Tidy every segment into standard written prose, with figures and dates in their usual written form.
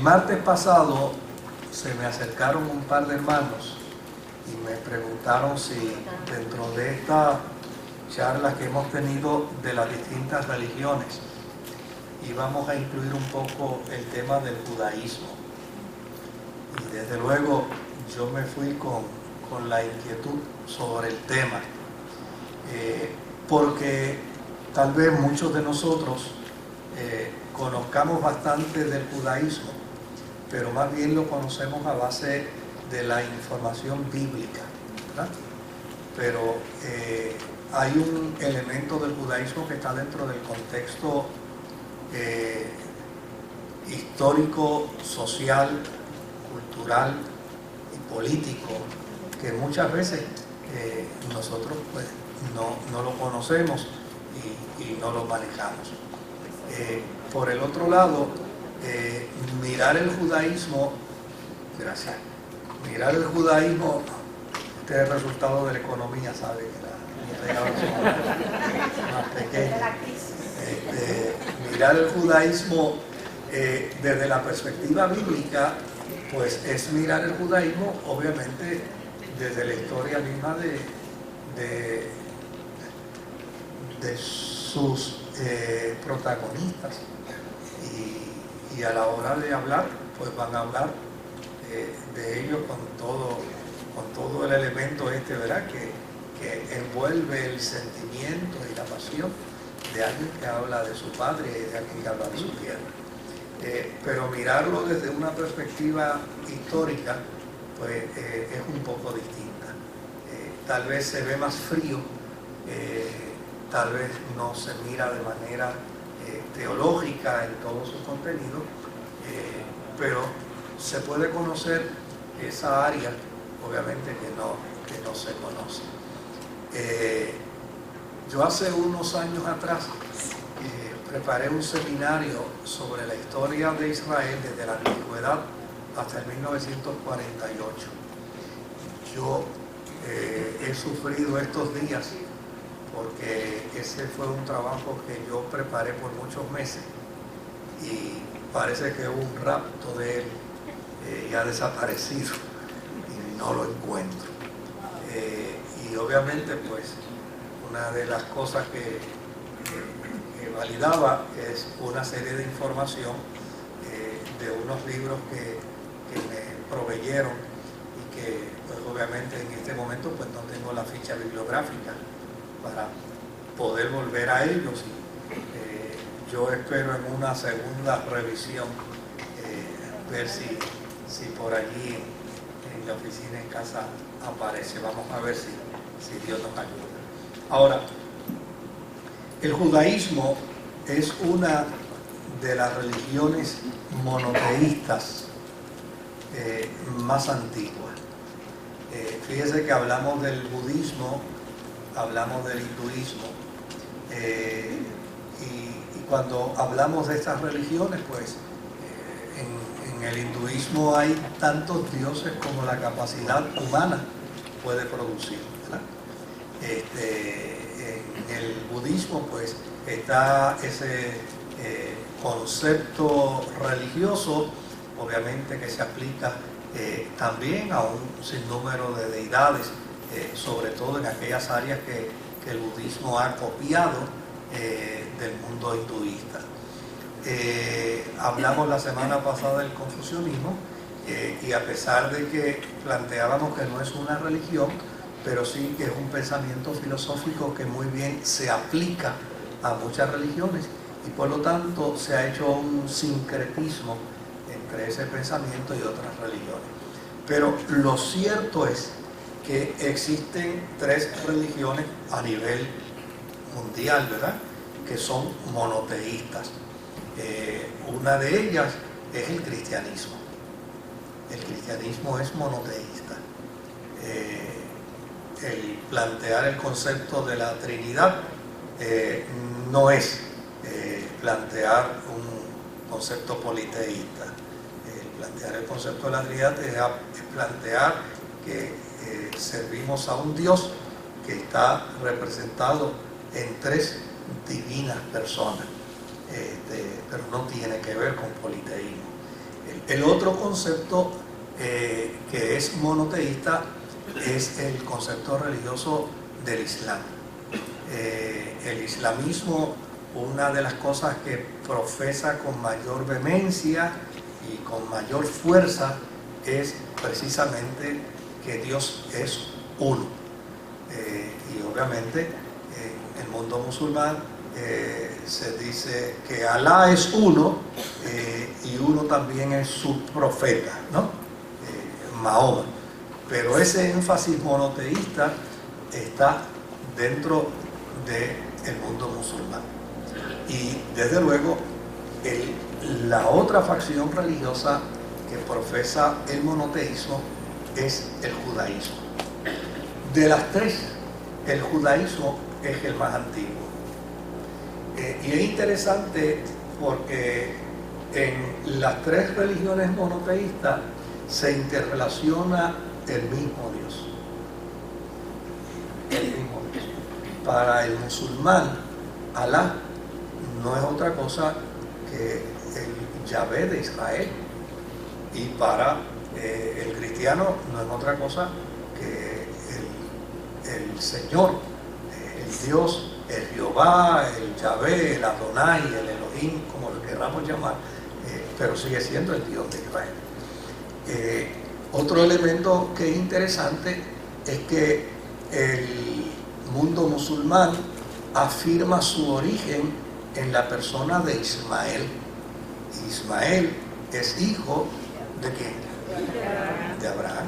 martes pasado se me acercaron un par de hermanos y me preguntaron si dentro de esta charlas que hemos tenido de las distintas religiones íbamos a incluir un poco el tema del judaísmo. Y desde luego yo me fui con la inquietud sobre el tema, porque tal vez muchos de nosotros conozcamos bastante del judaísmo, pero más bien lo conocemos a base de la información bíblica, ¿verdad? Pero hay un elemento del judaísmo que está dentro del contexto histórico, social, cultural y político, que muchas veces nosotros pues, no lo conocemos y no lo manejamos. Por el otro lado, mirar el judaísmo, mirar el judaísmo, este es el resultado de la economía, ¿sabe? Que más pequeña. Mirar el judaísmo desde la perspectiva bíblica, pues es mirar el judaísmo, obviamente, desde la historia misma de sus protagonistas. Y a la hora de hablar, pues van a hablar de ellos con todo el elemento ¿verdad? Que envuelve el sentimiento y la pasión de alguien que habla de su padre y de alguien que habla de su tierra. Pero mirarlo desde una perspectiva histórica, pues es un poco distinta. Tal vez se ve más frío, tal vez no se mira de manera teológica en todo su contenido, pero se puede conocer esa área, obviamente que no se conoce. Yo hace unos años atrás preparé un seminario sobre la historia de Israel desde la antigüedad hasta el 1948. Yo he sufrido estos días porque ese fue un trabajo que yo preparé por muchos meses y parece que hubo un rapto de él y ha desaparecido y no lo encuentro. Y obviamente pues una de las cosas que validaba es una serie de información de unos libros que me proveyeron y que pues obviamente en este momento pues no tengo la ficha bibliográfica para poder volver a ellos y yo espero en una segunda revisión ver si por allí en la oficina en casa aparece. Vamos a ver si Dios nos ayuda. Ahora, el judaísmo es una de las religiones monoteístas más antiguas. Fíjese que hablamos del budismo, hablamos del hinduismo, y cuando hablamos de estas religiones, pues en el hinduismo hay tantos dioses como la capacidad humana puede producir, ¿verdad? En el budismo pues está ese concepto religioso, obviamente que se aplica también a un sinnúmero de deidades, sobre todo en aquellas áreas que el budismo ha copiado del mundo hinduista. Hablamos la semana pasada del confucianismo y a pesar de que planteábamos que no es una religión, pero sí que es un pensamiento filosófico que muy bien se aplica a muchas religiones y por lo tanto se ha hecho un sincretismo entre ese pensamiento y otras religiones. Pero lo cierto es que existen tres religiones a nivel mundial, ¿verdad?, que son monoteístas. Una de ellas es el cristianismo. El cristianismo es monoteísta. El plantear el concepto de la Trinidad no es plantear un concepto politeísta. Plantear el concepto de la Trinidad es plantear que servimos a un Dios que está representado en tres divinas personas, pero no tiene que ver con politeísmo. El otro concepto que es monoteísta es el concepto religioso del Islam. El islamismo, una de las cosas que profesa con mayor vehemencia y con mayor fuerza es precisamente que Dios es uno. Y obviamente en el mundo musulmán se dice que Alá es uno y uno también es su profeta, ¿no? Mahoma. Pero ese énfasis monoteísta está dentro del mundo musulmán. Y desde luego la otra facción religiosa que profesa el monoteísmo es el judaísmo. De las tres, el judaísmo es el más antiguo. Y es interesante porque en las tres religiones monoteístas se interrelaciona el mismo Dios. El mismo Dios. Para el musulmán, Alá no es otra cosa que el Yahvé de Israel. Y para el cristiano no es otra cosa que el Señor, el Dios, el Jehová, el Yahvé, el Adonai, el Elohim, como lo queramos llamar, pero sigue siendo el Dios de Israel. Otro elemento que es interesante es que el mundo musulmán afirma su origen en la persona de Ismael. Ismael es hijo ¿de quién? De Abraham.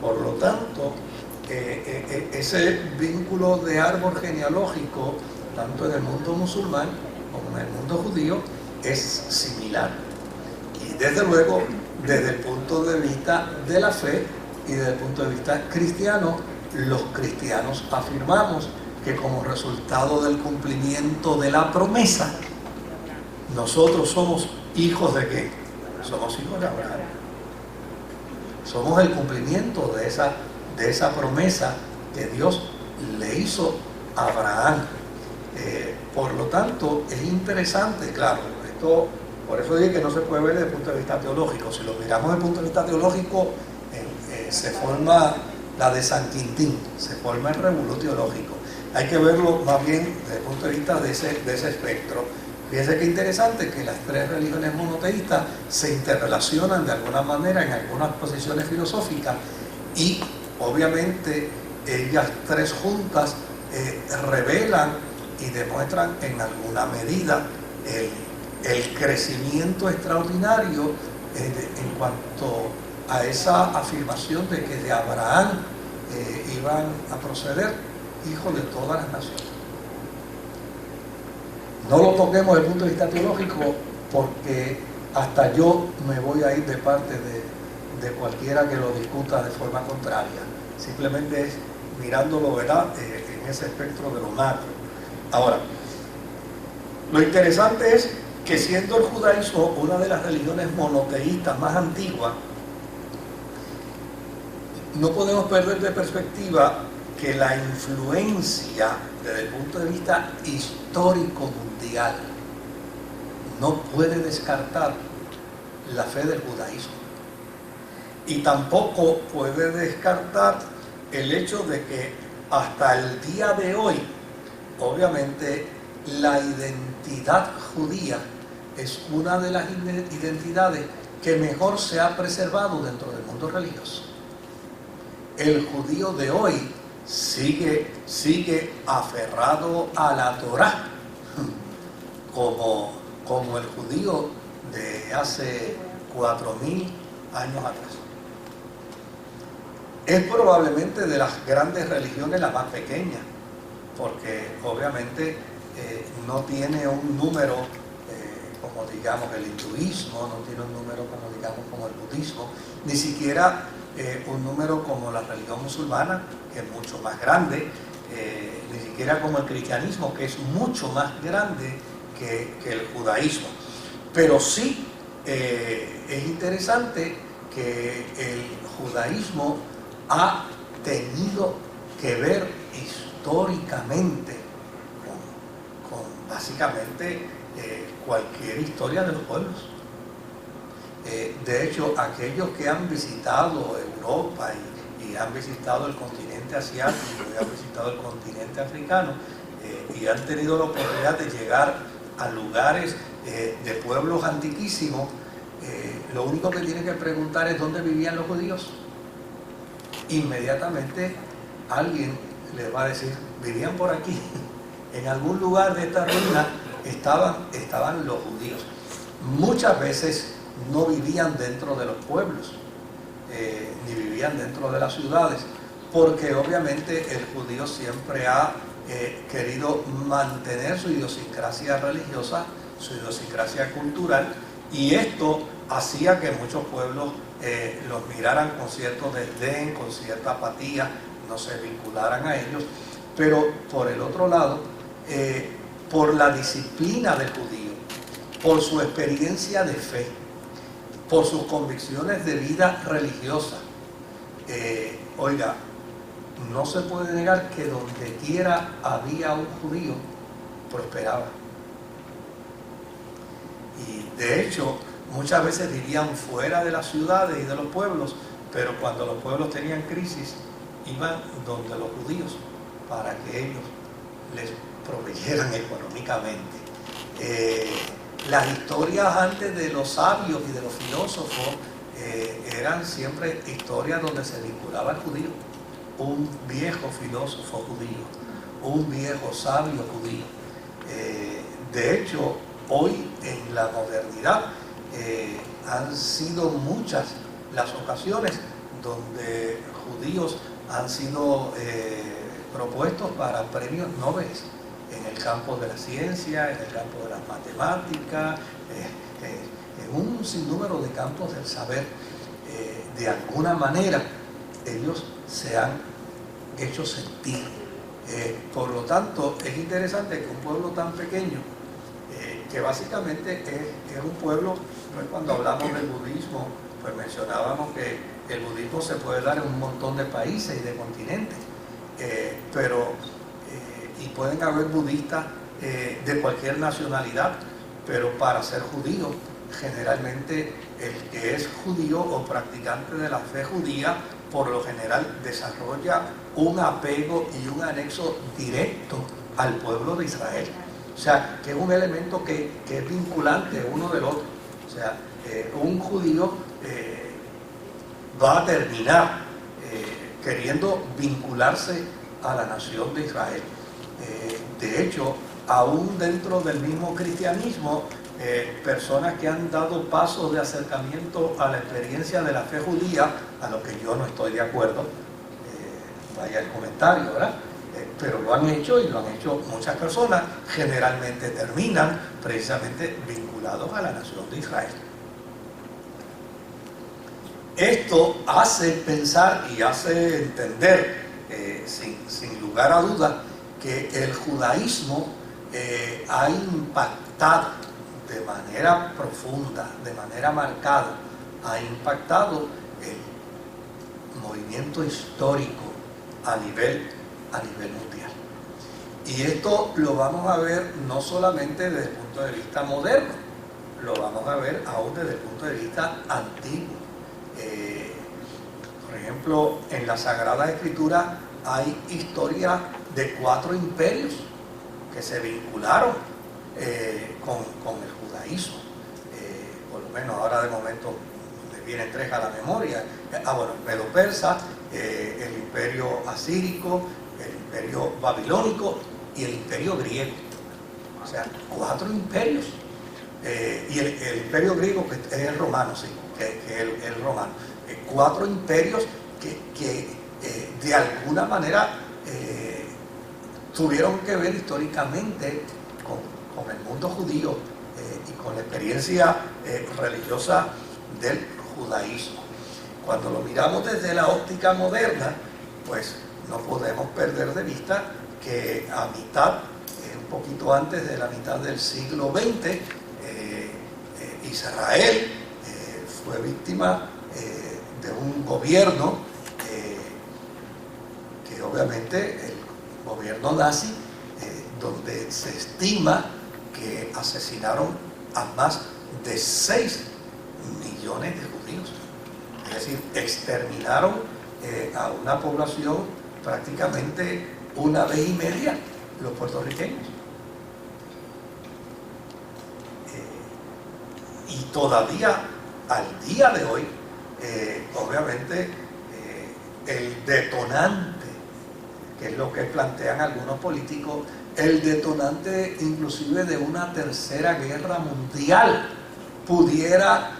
Por lo tanto, ese vínculo de árbol genealógico, tanto en el mundo musulmán como en el mundo judío, es similar. Y desde luego, desde el punto de vista de la fe y desde el punto de vista cristiano, los cristianos afirmamos que como resultado del cumplimiento de la promesa, nosotros somos hijos de ¿qué? Somos hijos de Abraham. Somos el cumplimiento de esa promesa que Dios le hizo a Abraham. Por lo tanto, es interesante, claro, esto, por eso dije que no se puede ver desde el punto de vista teológico. Si lo miramos desde el punto de vista teológico, se forma la de San Quintín, se forma el revolú teológico. Hay que verlo más bien desde el punto de vista de ese espectro. Fíjense qué interesante que las tres religiones monoteístas se interrelacionan de alguna manera en algunas posiciones filosóficas y obviamente ellas tres juntas revelan y demuestran en alguna medida el crecimiento extraordinario en cuanto a esa afirmación de que de Abraham iban a proceder hijos de todas las naciones. No lo toquemos desde el punto de vista teológico porque hasta yo me voy a ir de parte de cualquiera que lo discuta de forma contraria. Simplemente es mirándolo, ¿verdad?, en ese espectro de lo macro. Ahora, lo interesante es que siendo el judaísmo una de las religiones monoteístas más antiguas, no podemos perder de perspectiva que la influencia desde el punto de vista histórico mundial no puede descartar la fe del judaísmo y tampoco puede descartar el hecho de que hasta el día de hoy obviamente la identidad judía es una de las identidades que mejor se ha preservado dentro del mundo religioso. El judío de hoy sigue aferrado a la Torá como el judío de hace 4.000 años atrás. Es probablemente de las grandes religiones la más pequeña, porque obviamente no tiene un número como digamos el hinduismo, no tiene un número como digamos como el budismo, ni siquiera un número como la religión musulmana, que es mucho más grande, ni siquiera como el cristianismo, que es mucho más grande que el judaísmo. Pero sí es interesante que el judaísmo ha tenido que ver históricamente con básicamente cualquier historia de los pueblos. De hecho, aquellos que han visitado Europa y han visitado el continente asiático y han visitado el continente africano y han tenido la oportunidad de llegar a lugares de pueblos antiquísimos, lo único que tienen que preguntar es dónde vivían los judíos. Inmediatamente alguien les va a decir, vivían por aquí, en algún lugar de esta ruina estaban los judíos. Muchas veces no vivían dentro de los pueblos, ni vivían dentro de las ciudades, porque obviamente el judío siempre ha querido mantener su idiosincrasia religiosa, su idiosincrasia cultural, y esto hacía que muchos pueblos los miraran con cierto desdén, con cierta apatía, no se vincularan a ellos. Pero por el otro lado, por la disciplina del judío, por su experiencia de fe, por sus convicciones de vida religiosa, oiga, no se puede negar que donde quiera había un judío, prosperaba. Y de hecho, muchas veces vivían fuera de las ciudades y de los pueblos, pero cuando los pueblos tenían crisis, iban donde los judíos para que ellos les proveyeran económicamente. Las historias antes de los sabios y de los filósofos eran siempre historias donde se vinculaba al judío. Un viejo filósofo judío, un viejo sabio judío. De hecho, hoy en la modernidad han sido muchas las ocasiones donde judíos han sido propuestos para premios Nobel en el campo de la ciencia, en el campo de las matemáticas, en un sinnúmero de campos del saber. De alguna manera ellos se han hecho sentir. Por lo tanto, es interesante que un pueblo tan pequeño, que básicamente es un pueblo, cuando hablamos del budismo, pues mencionábamos que el budismo se puede dar en un montón de países y de continentes, y pueden haber budistas de cualquier nacionalidad, pero para ser judío, generalmente el que es judío o practicante de la fe judía, por lo general desarrolla un apego y un anexo directo al pueblo de Israel. O sea, que es un elemento que es vinculante uno del otro. O sea, un judío va a terminar queriendo vincularse a la nación de Israel. De hecho, aún dentro del mismo cristianismo, personas que han dado pasos de acercamiento a la experiencia de la fe judía, a lo que yo no estoy de acuerdo, vaya el comentario, ¿verdad? Pero lo han hecho y lo han hecho muchas personas, generalmente terminan precisamente vinculados a la nación de Israel. Esto hace pensar y hace entender, sin lugar a dudas, que el judaísmo ha impactado de manera profunda, de manera marcada, ha impactado el movimiento histórico a nivel mundial. Y esto lo vamos a ver no solamente desde el punto de vista moderno, lo vamos a ver aún desde el punto de vista antiguo. Por ejemplo, en la Sagrada Escritura hay historia de 4 imperios que se vincularon con el judaísmo. Por lo menos ahora de momento me vienen 3 a la memoria. Bueno, el Medo-Persa, el imperio asírico, el imperio babilónico y el imperio griego. O sea, 4 imperios. Y el imperio griego, que es el romano, sí, que es el romano. 4 imperios que de alguna manera tuvieron que ver históricamente con el mundo judío y con la experiencia religiosa del judaísmo. Cuando lo miramos desde la óptica moderna, pues no podemos perder de vista que a mitad, un poquito antes de la mitad del siglo XX, Israel fue víctima de un gobierno que obviamente el gobierno nazi, donde se estima que asesinaron a más de 6 millones de judíos. Es decir, exterminaron a una población prácticamente una vez y media los puertorriqueños. Y todavía, al día de hoy, obviamente, el detonante, que es lo que plantean algunos políticos, el detonante inclusive de una tercera guerra mundial pudiera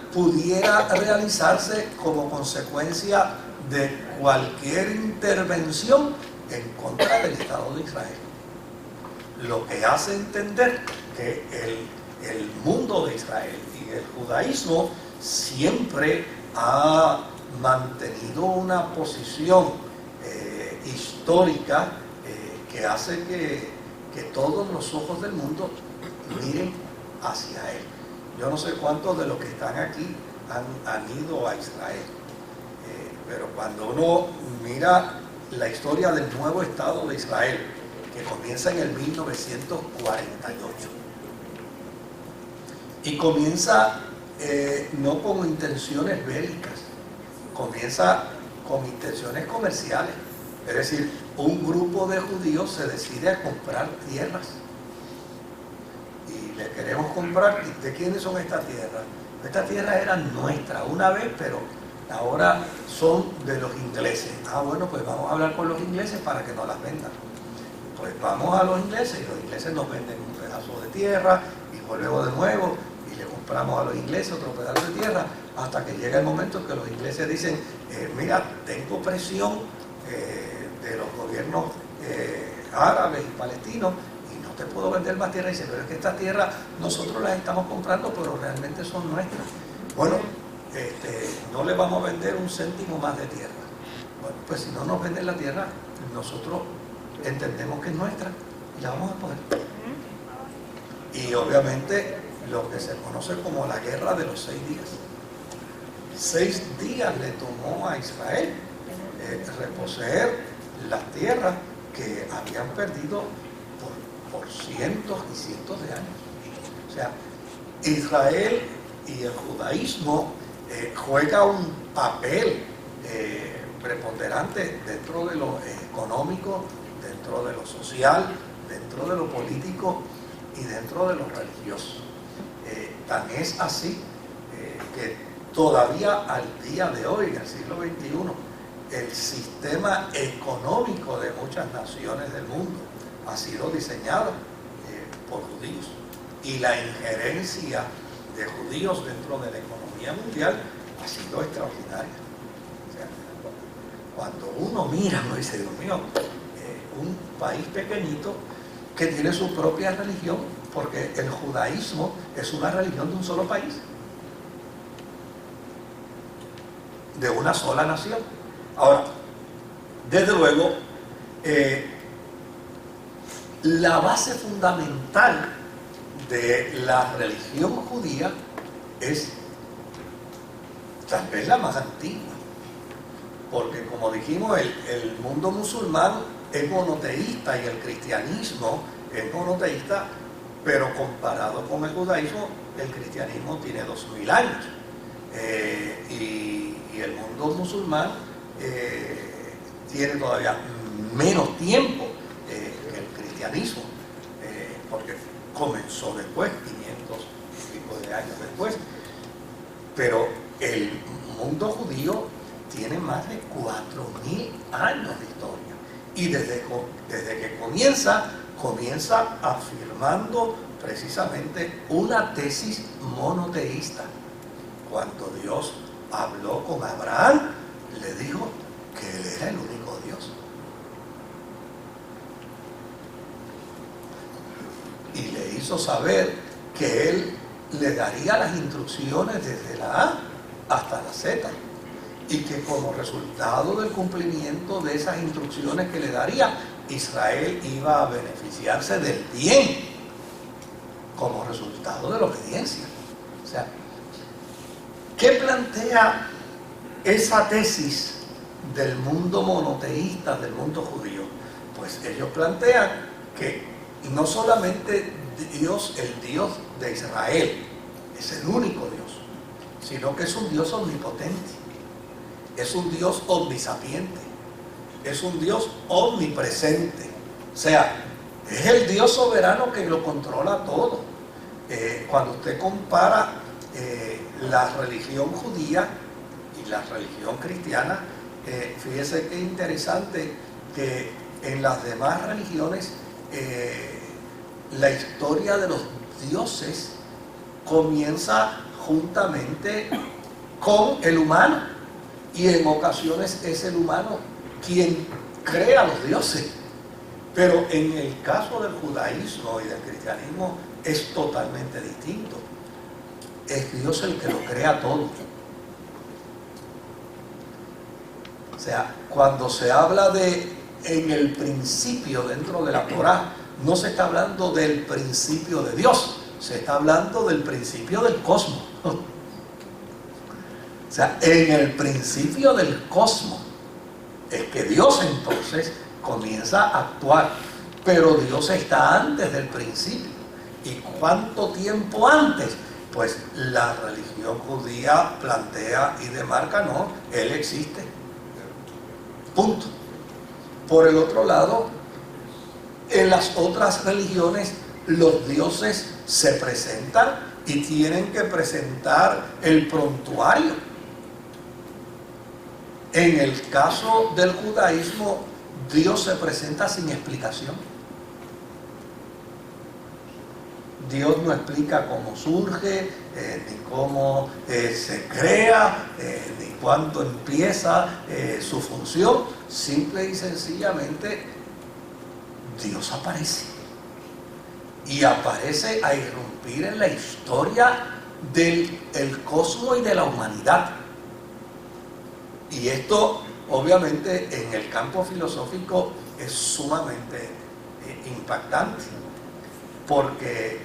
realizarse como consecuencia de cualquier intervención en contra del Estado de Israel. Lo que hace entender que el mundo de Israel y el judaísmo siempre ha mantenido una posición histórica que hace que todos los ojos del mundo miren hacia él. Yo no sé cuántos de los que están aquí han ido a Israel, pero cuando uno mira la historia del nuevo Estado de Israel, que comienza en el 1948, y comienza no con intenciones bélicas, comienza con intenciones comerciales. Es decir, un grupo de judíos se decide a comprar tierras y le queremos comprar. ¿De quiénes son estas tierras? Estas tierras eran nuestras una vez, pero ahora son de los ingleses. Bueno, pues vamos a hablar con los ingleses para que nos las vendan. Pues vamos a los ingleses y los ingleses nos venden un pedazo de tierra y volvemos de nuevo y le compramos a los ingleses otro pedazo de tierra, hasta que llega el momento en que los ingleses dicen, mira, tengo presión de los gobiernos árabes y palestinos y no te puedo vender más tierra. Y dice, pero es que estas tierras nosotros las estamos comprando, pero realmente son nuestras. Bueno, no le vamos a vender un céntimo más de tierra. Bueno, pues si no nos venden la tierra, nosotros entendemos que es nuestra y la vamos a poner. Y obviamente lo que se conoce como la guerra de los 6 días. 6 días le tomó a Israel reposeer las tierras que habían perdido por cientos y cientos de años. O sea, Israel y el judaísmo juega un papel preponderante dentro de lo económico, dentro de lo social, dentro de lo político y dentro de lo religioso. Tan es así que todavía al día de hoy, en el siglo XXI, el sistema económico de muchas naciones del mundo ha sido diseñado por judíos, y la injerencia de judíos dentro de la economía mundial ha sido extraordinaria. O sea, cuando uno mira, uno dice, Dios mío, un país pequeñito que tiene su propia religión, porque el judaísmo es una religión de un solo país, de una sola nación. Ahora, desde luego, la base fundamental de la religión judía es tal vez la más antigua, porque como dijimos, el mundo musulmán es monoteísta y el cristianismo es monoteísta, pero comparado con el judaísmo, el cristianismo tiene 2000 años, y el mundo musulmán tiene todavía menos tiempo que el cristianismo, porque comenzó después, 500 y pico de años después. Pero el mundo judío tiene más de 4000 años de historia, y desde que comienza afirmando precisamente una tesis monoteísta. Cuando Dios habló con Abraham, le dijo que él era el único Dios, y le hizo saber que él le daría las instrucciones desde la A hasta la Z, y que como resultado del cumplimiento de esas instrucciones que le daría, Israel iba a beneficiarse del bien como resultado de la obediencia. O sea, ¿qué plantea esa tesis del mundo monoteísta, del mundo judío? Pues ellos plantean que no solamente Dios, el Dios de Israel, es el único Dios, sino que es un Dios omnipotente, es un Dios omnisapiente, es un Dios omnipresente. O sea, es el Dios soberano que lo controla todo. Cuando usted compara la religión judía y la religión cristiana, fíjese qué interesante que en las demás religiones la historia de los dioses comienza juntamente con el humano, y en ocasiones es el humano quien crea los dioses. Pero en el caso del judaísmo y del cristianismo es totalmente distinto. Es Dios el que lo crea todo. O sea, cuando se habla de en el principio dentro de la Torá, no se está hablando del principio de Dios, se está hablando del principio del cosmos. O sea, en el principio del cosmos es que Dios entonces comienza a actuar, pero Dios está antes del principio. ¿Y cuánto tiempo antes? Pues la religión judía plantea y demarca, no, Él existe. Punto. Por el otro lado, en las otras religiones los dioses se presentan y tienen que presentar el prontuario. En el caso del judaísmo, Dios se presenta sin explicación. Dios no explica cómo surge, ni cómo se crea, ni cuándo empieza su función. Simple y sencillamente, Dios aparece. Y aparece a irrumpir en la historia del cosmos y de la humanidad. Y esto, obviamente, en el campo filosófico es sumamente impactante, porque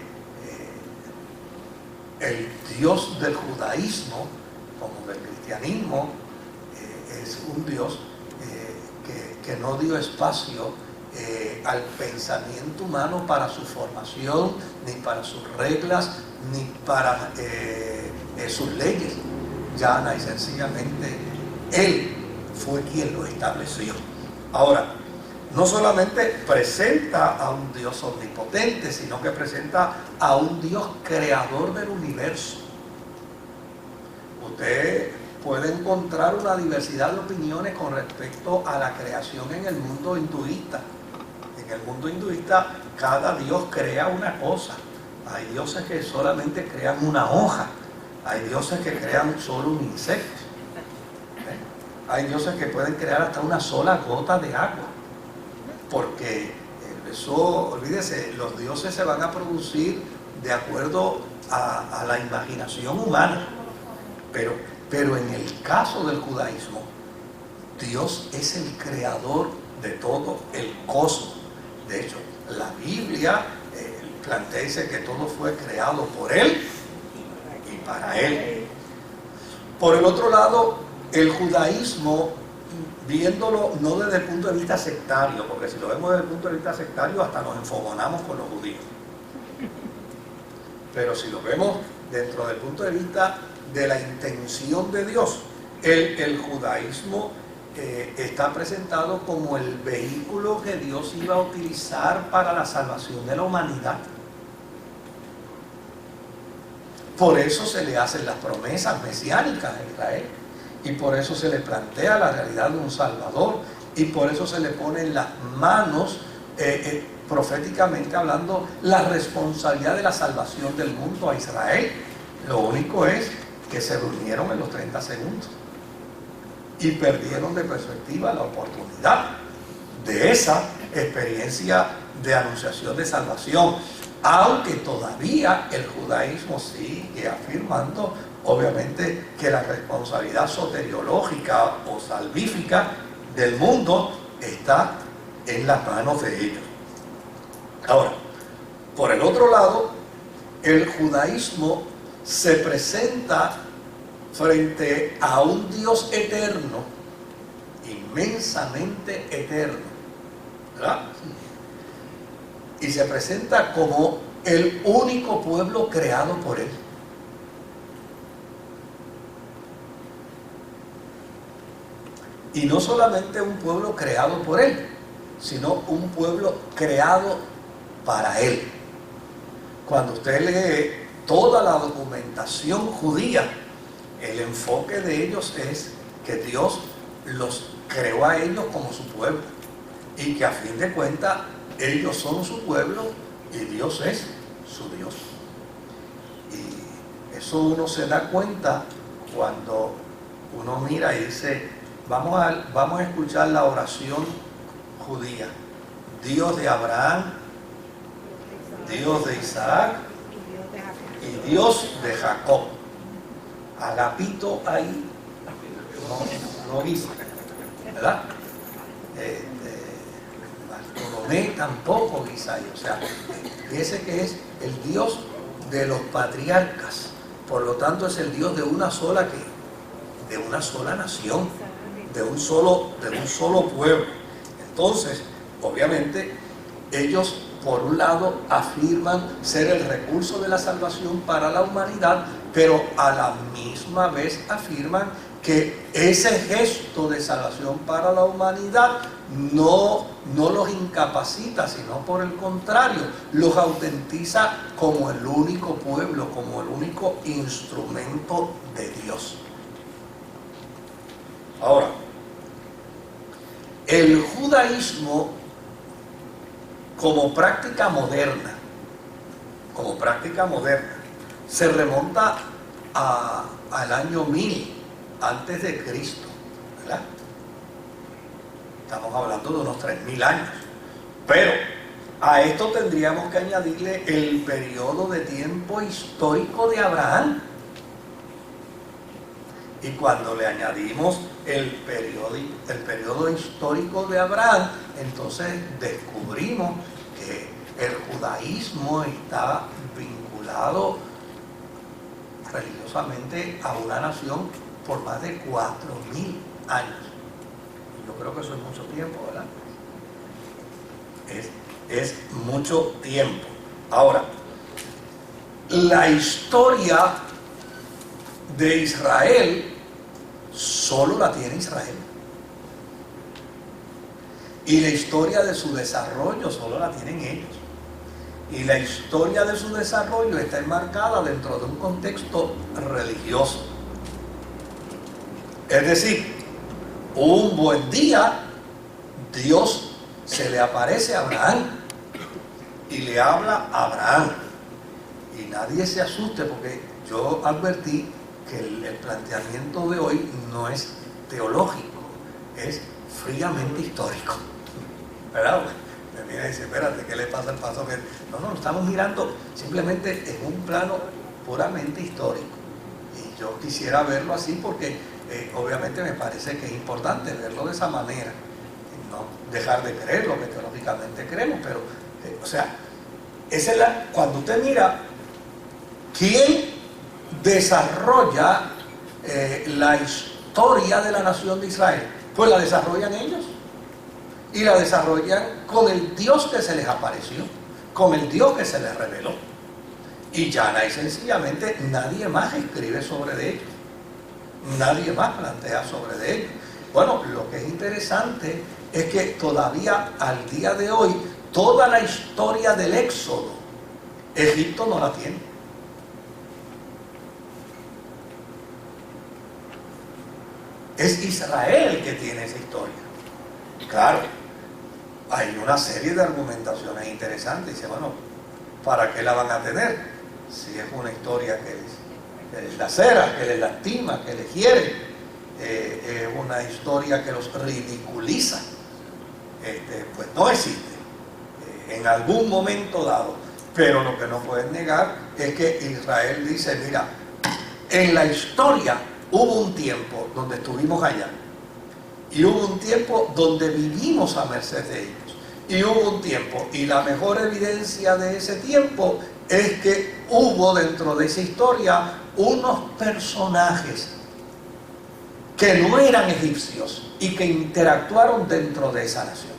el Dios del judaísmo, como del cristianismo, es un Dios que no dio espacio al pensamiento humano para su formación, ni para sus reglas, ni para sus leyes. Llana y sencillamente Él fue quien lo estableció. Ahora, no solamente presenta a un Dios omnipotente, sino que presenta a un Dios creador del universo. Usted puede encontrar una diversidad de opiniones con respecto a la creación en el mundo hinduista. En el mundo hinduista, cada dios crea una cosa. Hay dioses que solamente crean una hoja. Hay dioses que crean solo un insecto. Hay dioses que pueden crear hasta una sola gota de agua. Porque eso, olvídese, los dioses se van a producir de acuerdo a la imaginación humana. Pero en el caso del judaísmo, Dios es el creador de todo el cosmos. De hecho, la Biblia plantea, dice que todo fue creado por Él y para Él. Por el otro lado, el judaísmo, viéndolo no desde el punto de vista sectario, porque si lo vemos desde el punto de vista sectario hasta nos enfogonamos con los judíos, pero si lo vemos dentro del punto de vista de la intención de Dios, el judaísmo está presentado como el vehículo que Dios iba a utilizar para la salvación de la humanidad. Por eso se le hacen las promesas mesiánicas a Israel, y por eso se le plantea la realidad de un Salvador, y por eso se le pone en las manos, proféticamente hablando, la responsabilidad de la salvación del mundo a Israel. Lo único es que se durmieron en los 30 segundos y perdieron de perspectiva la oportunidad de esa experiencia de anunciación de salvación, aunque todavía el judaísmo sigue afirmando, obviamente, que la responsabilidad soteriológica o salvífica del mundo está en las manos de ellos. Ahora, por el otro lado, el judaísmo se presenta frente a un Dios eterno, inmensamente eterno, ¿verdad? Y se presenta como el único pueblo creado por Él. Y no solamente un pueblo creado por Él, sino un pueblo creado para Él. Cuando usted lee toda la documentación judía, el enfoque de ellos es que Dios los creó a ellos como su pueblo y que a fin de cuentas ellos son su pueblo y Dios es su Dios. Y eso uno se da cuenta cuando uno mira y dice, vamos a escuchar la oración judía. Dios de Abraham, Dios de Isaac y Dios de Jacob. Agapito ahí no hizo, ¿verdad? Bartolomé tampoco hizo ahí. O sea, ese que es el Dios de los patriarcas. Por lo tanto es el Dios de una sola nación, de un solo pueblo. Entonces, obviamente, ellos por un lado afirman ser el recurso de la salvación para la humanidad, pero a la misma vez afirman que ese gesto de salvación para la humanidad no los incapacita, sino por el contrario, los autentiza como el único pueblo, como el único instrumento de Dios. Ahora, el judaísmo como práctica moderna, se remonta al año 1000 antes de Cristo, ¿verdad? Estamos hablando de unos 3000 años. Pero a esto tendríamos que añadirle el periodo de tiempo histórico de Abraham. Y cuando le añadimos el periodo histórico de Abraham, entonces descubrimos que el judaísmo está vinculado religiosamente a una nación por más de 4000 años. Yo creo que eso es mucho tiempo, ¿verdad? Es mucho tiempo. Ahora, la historia de Israel solo la tiene Israel. Y la historia de su desarrollo solo la tienen ellos. Y la historia de su desarrollo está enmarcada dentro de un contexto religioso. Es decir, un buen día Dios se le aparece a Abraham y le habla a Abraham. Y nadie se asuste porque yo advertí que el planteamiento de hoy no es teológico, es fríamente histórico, ¿verdad? Me mira y dice, espérate, ¿qué le pasa al pastor? No, estamos mirando simplemente en un plano puramente histórico. Y yo quisiera verlo así porque obviamente me parece que es importante verlo de esa manera, no dejar de creer lo que teológicamente creemos, pero, o sea, esa es cuando usted mira quién desarrolla la historia de la nación de Israel, pues la desarrollan ellos y la desarrollan con el Dios que se les apareció, con el Dios que se les reveló, y llana y sencillamente nadie más escribe sobre ellos, nadie más plantea sobre ellos. Bueno, lo que es interesante es que todavía al día de hoy toda la historia del Éxodo Egipto no la tiene. Es Israel que tiene esa historia. Claro, hay una serie de argumentaciones interesantes. Dice, bueno, ¿para qué la van a tener? Si es una historia que les lacera, que les lastima, que les hiere, es una historia que los ridiculiza. Pues no existe en algún momento dado. Pero lo que no pueden negar es que Israel dice, mira, en la historia hubo un tiempo donde estuvimos allá y hubo un tiempo donde vivimos a merced de ellos y hubo un tiempo, y la mejor evidencia de ese tiempo es que hubo dentro de esa historia unos personajes que no eran egipcios y que interactuaron dentro de esa nación.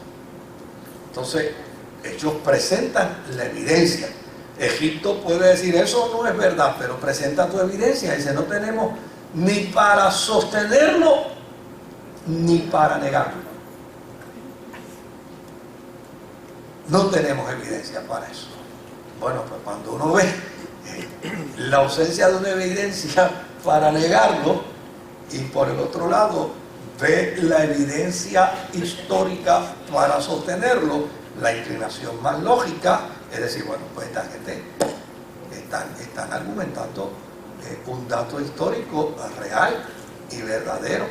Entonces ellos presentan la evidencia. Egipto puede decir, eso no es verdad, pero presenta tu evidencia. Dice, no tenemos ni para sostenerlo ni para negarlo. No tenemos evidencia para eso. Bueno, pues cuando uno ve la ausencia de una evidencia para negarlo y por el otro lado ve la evidencia histórica para sostenerlo, la inclinación más lógica es decir, bueno, pues esta gente están argumentando un dato histórico real y verdadero,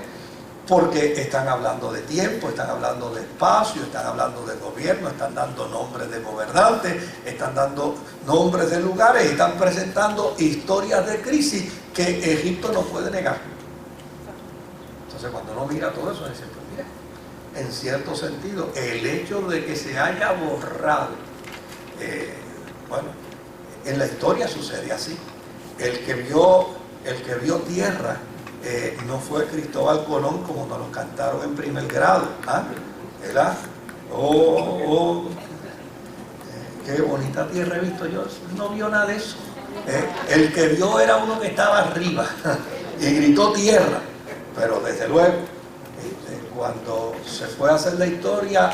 porque están hablando de tiempo, están hablando de espacio, están hablando de gobierno, están dando nombres de gobernantes, están dando nombres de lugares y están presentando historias de crisis que Egipto no puede negar. Entonces cuando uno mira todo eso, dice, pues mira, en cierto sentido, el hecho de que se haya borrado, bueno, en la historia sucede así. El que vio tierra no fue Cristóbal Colón como nos lo cantaron en primer grado, ¿verdad? Qué bonita tierra he visto yo. No vio nada de eso. El que vio era uno que estaba arriba y gritó tierra. Pero desde luego, cuando se fue a hacer la historia,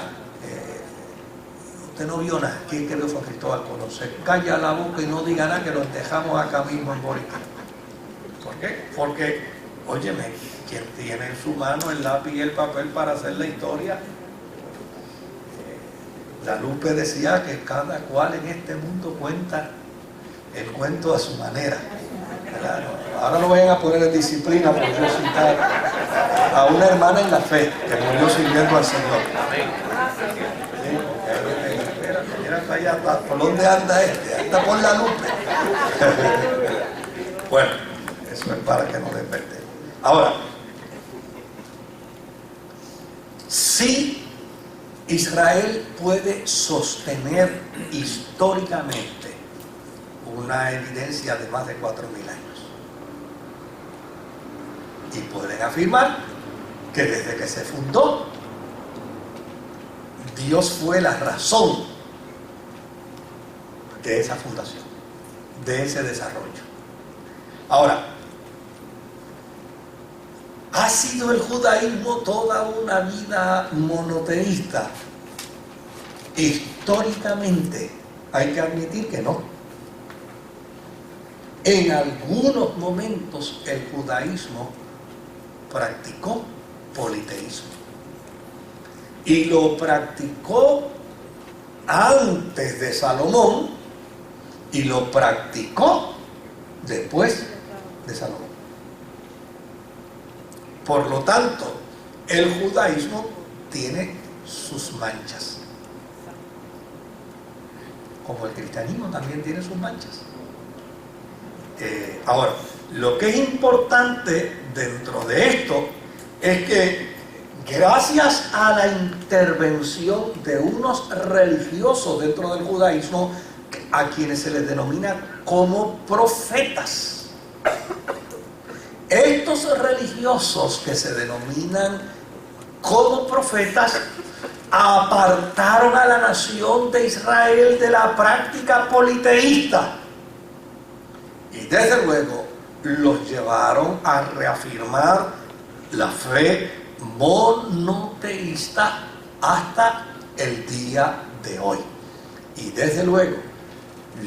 usted no vio nada. ¿Quién que vio fue Cristóbal Colón? Se calla la boca y no diga nada, que lo dejamos acá mismo en Borica. ¿Por qué? Porque, óyeme, quien tiene en su mano el lápiz y el papel para hacer la historia, la Lupe decía que cada cual en este mundo cuenta el cuento a su manera. Ahora no vayan a poner en disciplina por yo citar a una hermana en la fe que murió sirviendo al Señor. Mira para allá, ¿por dónde anda este? Anda por la Lupe. Bueno, eso es para que nos despertemos. Ahora, si Israel puede sostener históricamente una evidencia de más de 4.000 años, y pueden afirmar que desde que se fundó, Dios fue la razón de esa fundación, de ese desarrollo. Ahora, ¿ha sido el judaísmo toda una vida monoteísta? Históricamente hay que admitir que no. En algunos momentos el judaísmo practicó politeísmo y lo practicó antes de Salomón y lo practicó después de Salomón. Por lo tanto, el judaísmo tiene sus manchas, como el cristianismo también tiene sus manchas. Ahora, lo que es importante dentro de esto es que gracias a la intervención de unos religiosos dentro del judaísmo, a quienes se les denomina como profetas, estos religiosos que se denominan como profetas apartaron a la nación de Israel de la práctica politeísta y desde luego los llevaron a reafirmar la fe monoteísta hasta el día de hoy. Y desde luego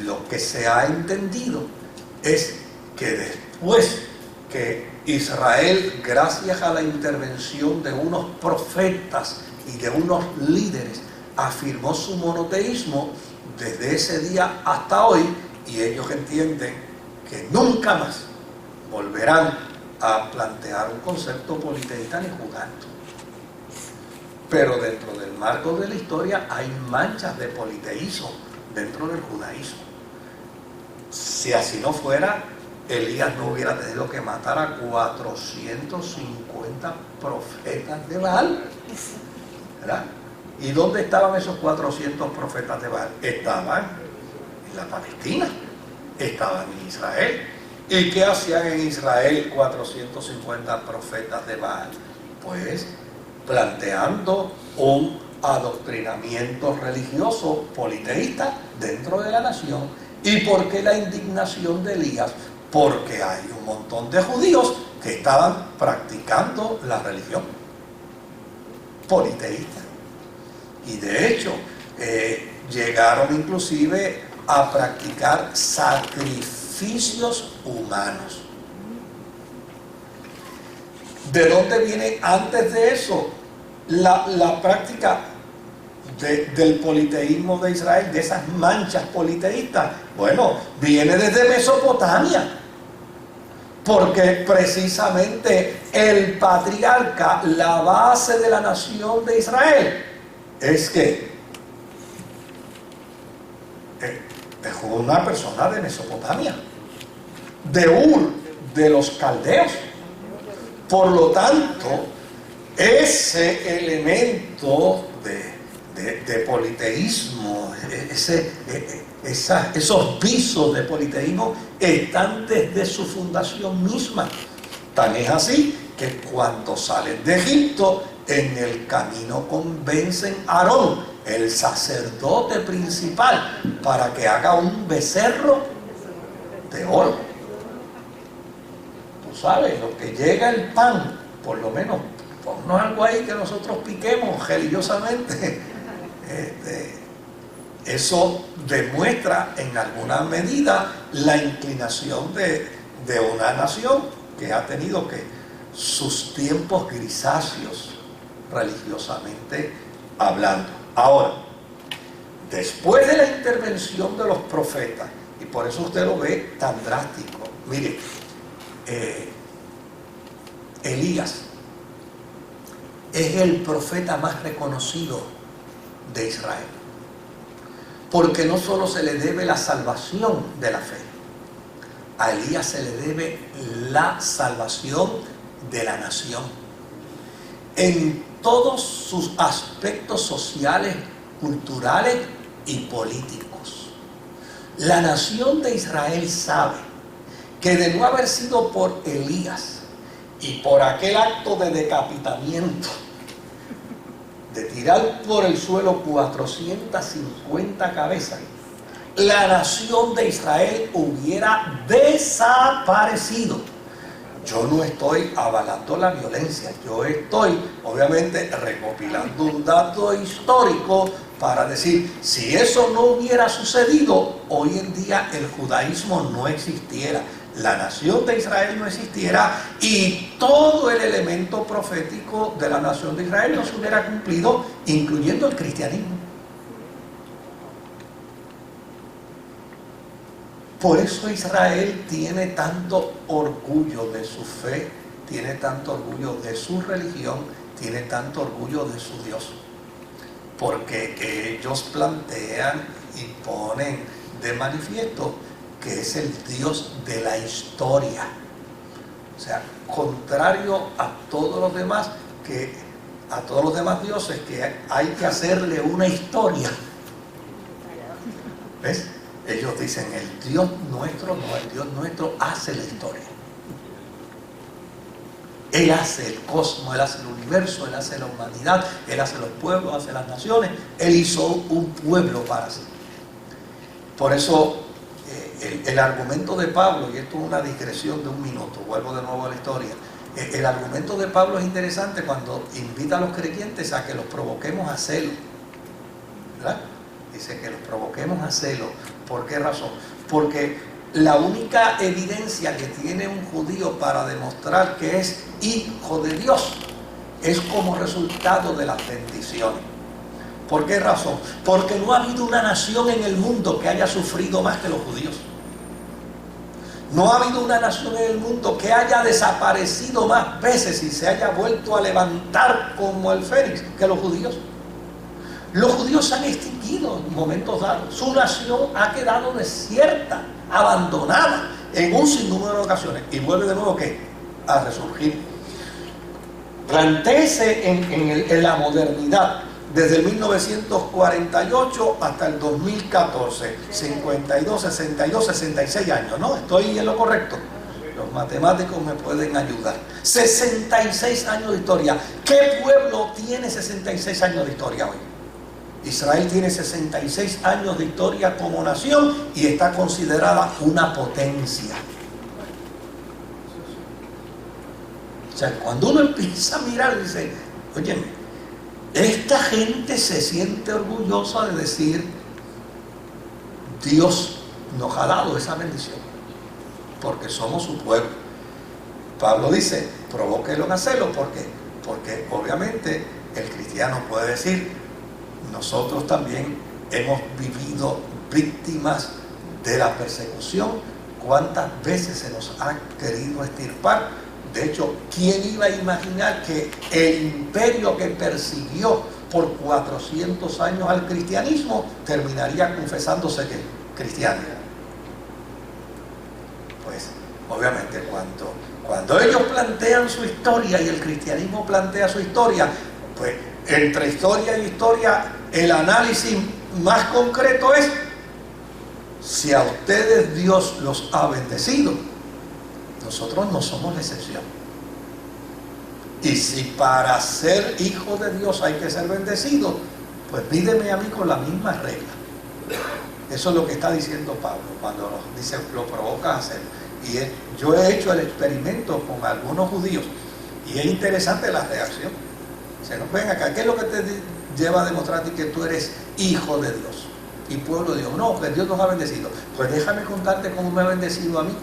lo que se ha entendido es que después que Israel, gracias a la intervención de unos profetas y de unos líderes, afirmó su monoteísmo, desde ese día hasta hoy, y ellos entienden que nunca más volverán a plantear un concepto politeísta ni jugando. Pero dentro del marco de la historia hay manchas de politeísmo dentro del judaísmo. Si así no fuera, Elías no hubiera tenido que matar a 450 profetas de Baal, ¿verdad? ¿Y dónde estaban esos 400 profetas de Baal? Estaban en la Palestina, estaban en Israel. ¿Y qué hacían en Israel 450 profetas de Baal? Pues planteando un adoctrinamiento religioso politeísta dentro de la nación. ¿Y por qué la indignación de Elías? Porque hay un montón de judíos que estaban practicando la religión. politeístas. Y de hecho, llegaron inclusive a practicar sacrificios humanos. ¿De dónde viene antes de eso la práctica del politeísmo de Israel, de esas manchas politeístas? Bueno, viene desde Mesopotamia, porque precisamente el patriarca, la base de la nación de Israel, es que es una persona de Mesopotamia, de Ur, de los caldeos. Por lo tanto, ese elemento de politeísmo, esos visos de politeísmo están desde su fundación misma. Tan es así que cuando salen de Egipto, en el camino convencen a Aarón, el sacerdote principal, para que haga un becerro de oro. Tú sabes, lo que llega el pan, por lo menos, ponnos algo ahí que nosotros piquemos religiosamente. Eso demuestra en alguna medida la inclinación de una nación que ha tenido sus tiempos grisáceos religiosamente hablando. Ahora, después de la intervención de los profetas, y por eso usted lo ve tan drástico, mire, Elías es el profeta más reconocido de Israel, porque no solo se le debe la salvación de la fe, a Elías se le debe la salvación de la nación en todos sus aspectos sociales, culturales y políticos. La nación de Israel sabe que de no haber sido por Elías y por aquel acto de decapitamiento, de tirar por el suelo 450 cabezas, la nación de Israel hubiera desaparecido. Yo no estoy avalando la violencia, yo estoy obviamente recopilando un dato histórico para decir, si eso no hubiera sucedido, hoy en día el judaísmo no existiera, la nación de Israel no existiera y todo el elemento profético de la nación de Israel no se hubiera cumplido, incluyendo el cristianismo. Por eso Israel tiene tanto orgullo de su fe, tiene tanto orgullo de su religión, tiene tanto orgullo de su Dios. Porque ellos plantean y ponen de manifiesto que es el Dios de la historia. O sea, contrario a todos los demás dioses que hay que hacerle una historia. ¿Ves? Ellos dicen, el Dios nuestro hace la historia. Él hace el cosmos, Él hace el universo, Él hace la humanidad, Él hace los pueblos, hace las naciones. Él hizo un pueblo para sí. Por eso, el argumento de Pablo, y esto es una digresión de un minuto, vuelvo de nuevo a la historia. El argumento de Pablo es interesante cuando invita a los creyentes a que los provoquemos a celo. ¿Verdad? Dice que los provoquemos a celo. ¿Por qué razón? Porque la única evidencia que tiene un judío para demostrar que es hijo de Dios es como resultado de las bendiciones. ¿Por qué razón? Porque no ha habido una nación en el mundo que haya sufrido más que los judíos. No ha habido una nación en el mundo que haya desaparecido más veces y se haya vuelto a levantar como el fénix que los judíos. Los judíos se han extinguido en momentos dados. Su nación ha quedado desierta, abandonada en un sinnúmero de ocasiones. Y vuelve de nuevo ¿qué? A resurgir. Plantéese en la modernidad, desde el 1948 hasta el 2014, 52, 62, 66 años, ¿no? ¿Estoy en lo correcto? Los matemáticos me pueden ayudar. 66 años de historia. ¿Qué pueblo tiene 66 años de historia hoy? Israel tiene 66 años de historia como nación y está considerada una potencia. O sea, cuando uno empieza a mirar, dice, óyeme, esta gente se siente orgullosa de decir, Dios nos ha dado esa bendición, porque somos su pueblo. Pablo dice, provóquelo en hacerlo, porque obviamente el cristiano puede decir, nosotros también hemos vivido víctimas de la persecución. ¿Cuántas veces se nos ha querido extirpar? De hecho, ¿quién iba a imaginar que el imperio que persiguió por 400 años al cristianismo terminaría confesándose que cristiano? Pues obviamente cuando ellos plantean su historia y el cristianismo plantea su historia, pues entre historia y historia el análisis más concreto es: si a ustedes Dios los ha bendecido, nosotros no somos la excepción. Y si para ser hijo de Dios hay que ser bendecido, pues mídeme a mí con la misma regla. Eso es lo que está diciendo Pablo cuando dice, lo provoca a hacer. Y yo he hecho el experimento con algunos judíos y es interesante la reacción. Se nos ven acá, ¿qué es lo que te lleva a demostrarte que tú eres hijo de Dios y pueblo de Dios? No, que Dios nos ha bendecido. Pues déjame contarte cómo me ha bendecido a mí.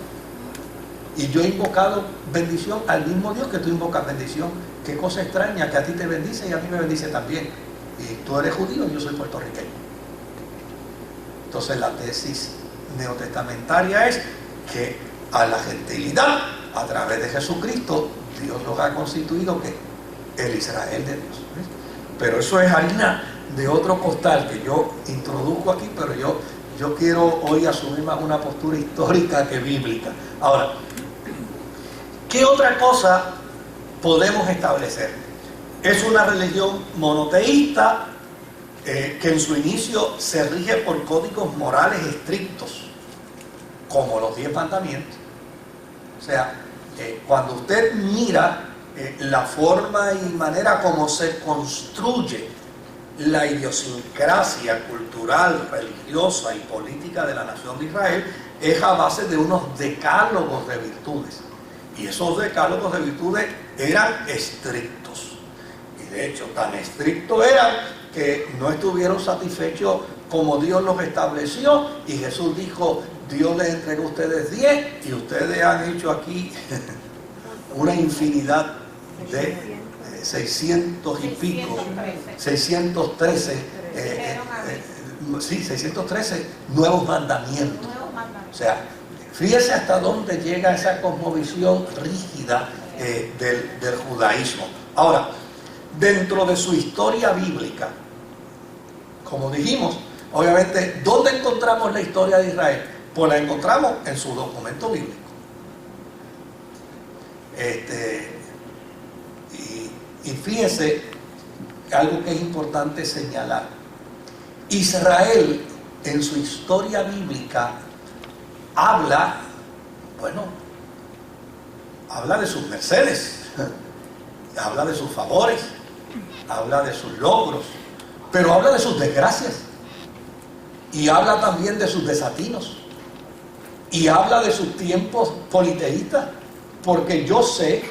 Y yo he invocado bendición al mismo Dios que tú invocas bendición. Qué cosa extraña que a ti te bendice y a mí me bendice también. Y tú eres judío y yo soy puertorriqueño. Entonces la tesis neotestamentaria es que a la gentilidad, a través de Jesucristo, Dios los ha constituido que el Israel de Dios. ¿Ves? Pero eso es harina de otro costal que yo introduzco aquí, pero yo quiero hoy asumir más una postura histórica que bíblica. Ahora, ¿qué otra cosa podemos establecer? Es una religión monoteísta que en su inicio se rige por códigos morales estrictos, como los 10 mandamientos. O sea, cuando usted mira la forma y manera como se construye la idiosincrasia cultural, religiosa y política de la nación de Israel, es a base de unos decálogos de virtudes. Y esos decálogos de virtudes eran estrictos. Y de hecho, tan estrictos eran que no estuvieron satisfechos como Dios los estableció. Y Jesús dijo, Dios les entregó a ustedes 10 y ustedes han hecho aquí una infinidad de 600 y pico, 613, 613 nuevos mandamientos. O sea, fíjese hasta dónde llega esa cosmovisión rígida del judaísmo. Ahora, dentro de su historia bíblica, como dijimos, obviamente, ¿dónde encontramos la historia de Israel? Pues la encontramos en su documento bíblico. Y fíjese algo que es importante señalar. Israel, en su historia bíblica, habla de sus mercedes, habla de sus favores, habla de sus logros, pero habla de sus desgracias, y habla también de sus desatinos, y habla de sus tiempos politeístas, porque yo sé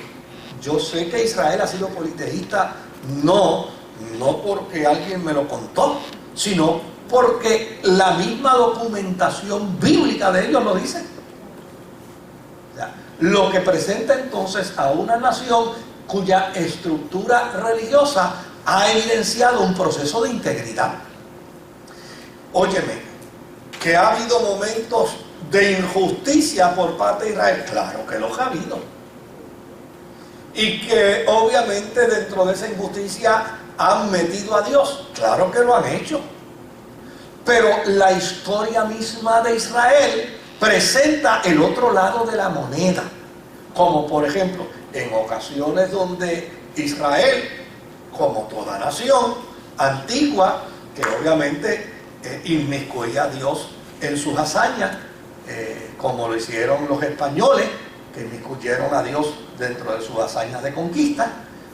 que Israel ha sido politeísta no porque alguien me lo contó, sino porque la misma documentación bíblica de ellos lo dice. O sea, lo que presenta entonces a una nación cuya estructura religiosa ha evidenciado un proceso de integridad. Óyeme, que ha habido momentos de injusticia por parte de Israel, claro que los ha habido. Y que obviamente dentro de esa injusticia han metido a Dios, claro que lo han hecho. Pero la historia misma de Israel presenta el otro lado de la moneda, como por ejemplo en ocasiones donde Israel, como toda nación antigua, que obviamente inmiscuía a Dios en sus hazañas, como lo hicieron los españoles, que inmiscuyeron a Dios dentro de sus hazañas de conquista,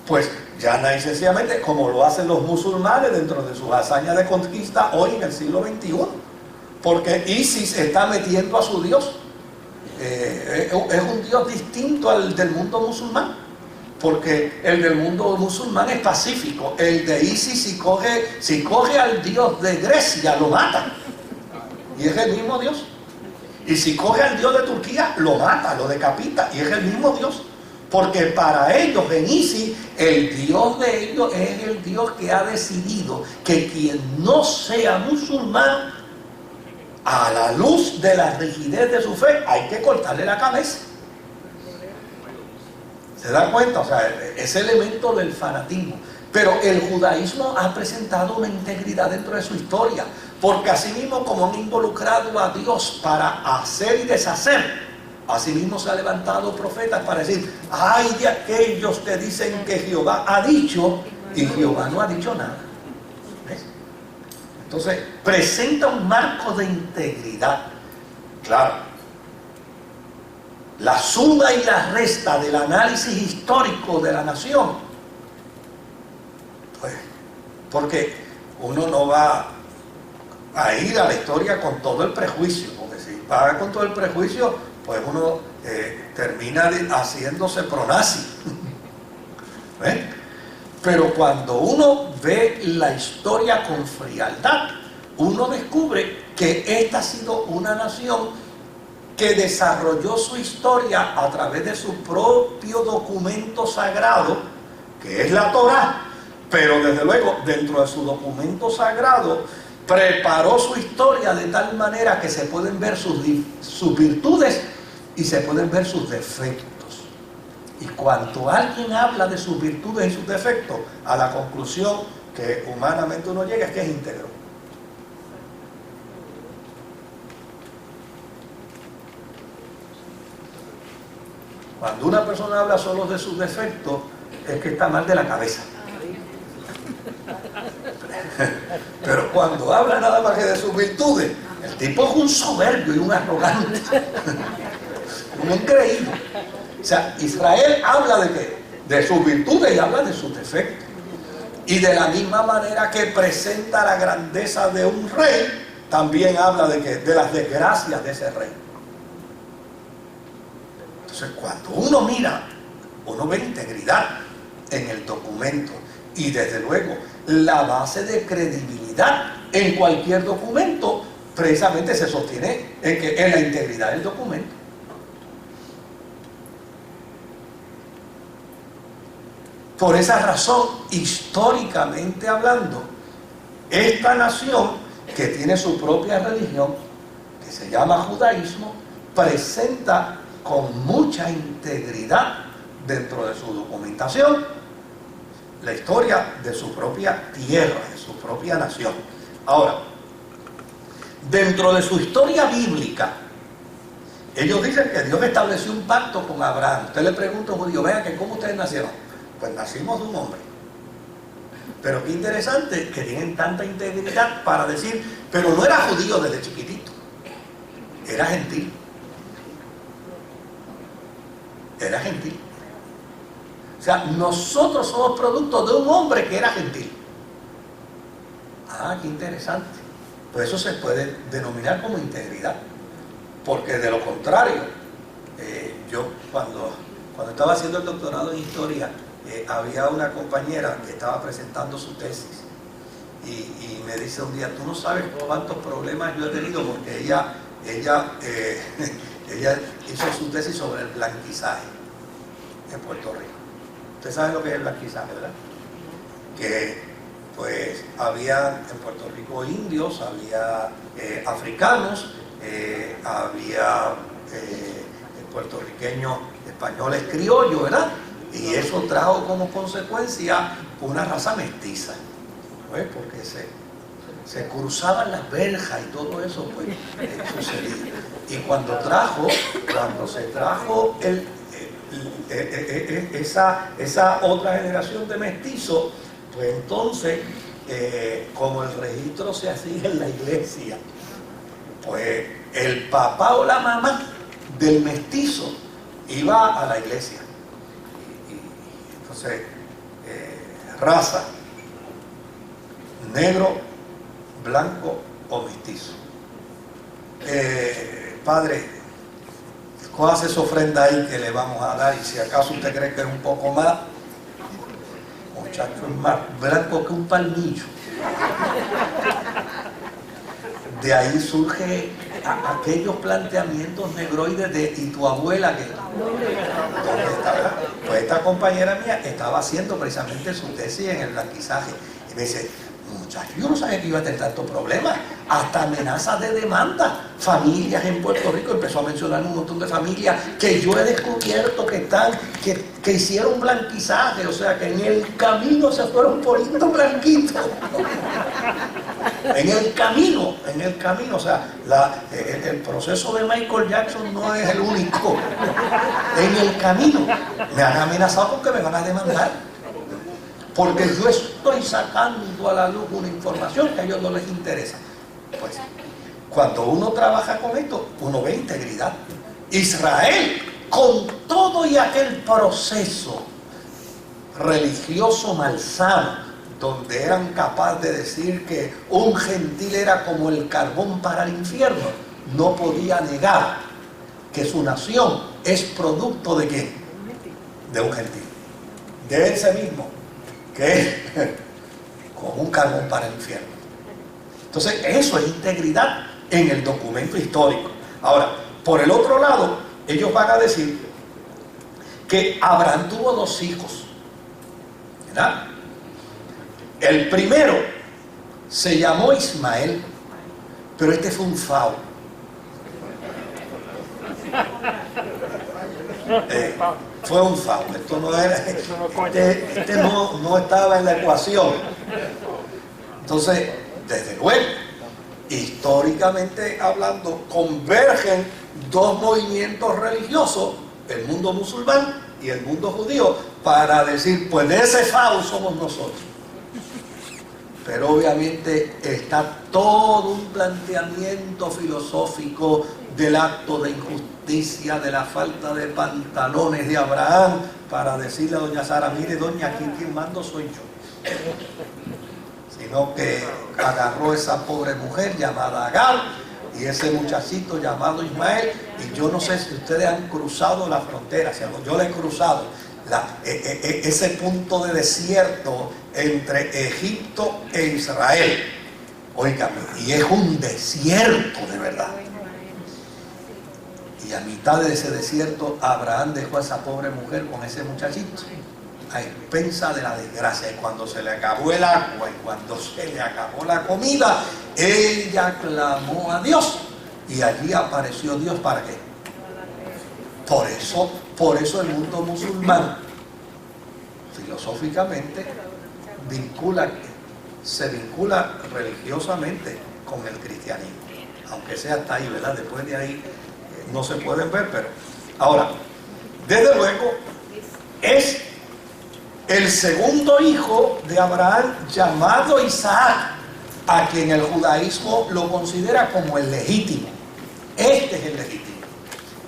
pues llana y sencillamente, como lo hacen los musulmanes dentro de sus hazañas de conquista hoy en el siglo XXI, porque ISIS está metiendo a su Dios, es un Dios distinto al del mundo musulmán, Porque el del mundo musulmán es pacífico. El de ISIS, si coge al dios de Grecia, lo mata. Y es el mismo Dios. Y si coge al dios de Turquía, lo mata, lo decapita. Y es el mismo Dios. Porque para ellos, en ISIS, el Dios de ellos es el Dios que ha decidido que quien no sea musulmán, a la luz de la rigidez de su fe, hay que cortarle la cabeza. ¿Se da cuenta? O sea, ese elemento del fanatismo. Pero el judaísmo ha presentado una integridad dentro de su historia. Porque así mismo como han involucrado a Dios para hacer y deshacer, asimismo se han levantado profetas para decir, ay de aquellos que dicen que Jehová ha dicho y Jehová no ha dicho nada. ¿Ves? Entonces, presenta un marco de integridad. Claro, la suma y la resta del análisis histórico de la nación, pues, porque uno no va a ir a la historia con todo el prejuicio, porque si va con todo el prejuicio, pues uno termina haciéndose pronazi. ¿Ven? Pero cuando uno ve la historia con frialdad, uno descubre que esta ha sido una nación que desarrolló su historia a través de su propio documento sagrado, que es la Torá, pero desde luego dentro de su documento sagrado preparó su historia de tal manera que se pueden ver sus virtudes y se pueden ver sus defectos. Y cuando alguien habla de sus virtudes y sus defectos, a la conclusión que humanamente uno llega es que es íntegro. Cuando una persona habla solo de sus defectos, es que está mal de la cabeza. Pero cuando habla nada más que de sus virtudes, el tipo es un soberbio y un arrogante. Un increíble. O sea, Israel habla de qué? De sus virtudes y habla de sus defectos. Y de la misma manera que presenta la grandeza de un rey, también habla de qué? De las desgracias de ese rey. Entonces, cuando uno mira, uno ve integridad en el documento y desde luego la base de credibilidad en cualquier documento precisamente se sostiene en la integridad del documento. Por esa razón, históricamente hablando, esta nación que tiene su propia religión, que se llama judaísmo, presenta con mucha integridad dentro de su documentación la historia de su propia tierra, de su propia nación. Ahora, dentro de su historia bíblica, ellos dicen que Dios estableció un pacto con Abraham. Usted le pregunta a un judío, vea que ¿cómo ustedes nacieron? Pues nacimos de un hombre. Pero qué interesante que tienen tanta integridad para decir, pero no era judío desde chiquitito, era gentil. Era gentil. O sea, nosotros somos producto de un hombre que era gentil. Ah, qué interesante. Pues eso se puede denominar como integridad. Porque de lo contrario, yo cuando estaba haciendo el doctorado en historia, había una compañera que estaba presentando su tesis y me dice un día, tú no sabes cuántos problemas yo he tenido porque ella hizo su tesis sobre el blanquizaje en Puerto Rico. Usted sabe lo que es el blanquizaje, ¿verdad? Que pues había en Puerto Rico indios, había africanos, había puertorriqueños, españoles criollos, ¿verdad? Y eso trajo como consecuencia una raza mestiza, pues, porque se cruzaban las verjas y todo eso, pues, sucedía. Y cuando se trajo esa otra generación de mestizos, pues entonces, como el registro se hacía en la iglesia, pues el papá o la mamá del mestizo iba a la iglesia. Entonces, raza, negro, blanco o mestizo. Padre, Coja esa ofrenda ahí que le vamos a dar, y si acaso usted cree que es un poco más, muchacho, es más blanco que un palmillo. De ahí surge aquellos planteamientos negroides de ¿y tu abuela qué? ¿Dónde está? Pues esta compañera mía estaba haciendo precisamente su tesis en el blanquizaje y me dice, muchacho, yo no sabía que iba a tener tantos problemas, hasta amenazas de demanda, familias en Puerto Rico, empezó a mencionar un montón de familias que yo he descubierto que hicieron blanquizaje, o sea que en el camino se fueron poniendo blanquitos. En el camino, o sea, el proceso de Michael Jackson no es el único. En el camino me han amenazado con que me van a demandar, porque yo estoy sacando a la luz una información que a ellos no les interesa. Pues, cuando uno trabaja con esto, uno ve integridad. Israel, con todo y aquel proceso religioso malsano, donde eran capaces de decir que un gentil era como el carbón para el infierno, no podía negar que su nación es producto ¿de quién? De un gentil, de ese mismo, que es como un carbón para el infierno. Entonces, eso es integridad en el documento histórico. Ahora, por el otro lado, ellos van a decir que Abraham tuvo 2 hijos, ¿verdad? El primero se llamó Ismael, pero este fue un fao. Fue un fao. Esto no era, este no estaba en la ecuación. Entonces, desde luego, históricamente hablando, convergen 2 movimientos religiosos, el mundo musulmán y el mundo judío, para decir, pues de ese fao somos nosotros. Pero obviamente está todo un planteamiento filosófico del acto de injusticia, de la falta de pantalones de Abraham, para decirle a doña Sara, mire doña, aquí quien mando soy yo. Sino que agarró esa pobre mujer llamada Agar y ese muchachito llamado Ismael, y yo no sé si ustedes han cruzado la frontera, si yo la he cruzado, ese punto de desierto entre Egipto e Israel, oígame, y es un desierto de verdad, y a mitad de ese desierto Abraham dejó a esa pobre mujer con ese muchachito a expensa de la desgracia, y cuando se le acabó el agua y cuando se le acabó la comida, ella clamó a Dios y allí apareció Dios. ¿Para qué? Por eso el mundo musulmán filosóficamente se vincula religiosamente con el cristianismo, aunque sea hasta ahí, ¿verdad? Después de ahí no se pueden ver, pero ahora, desde luego, es el segundo hijo de Abraham llamado Isaac, a quien el judaísmo lo considera como el legítimo. Este es el legítimo.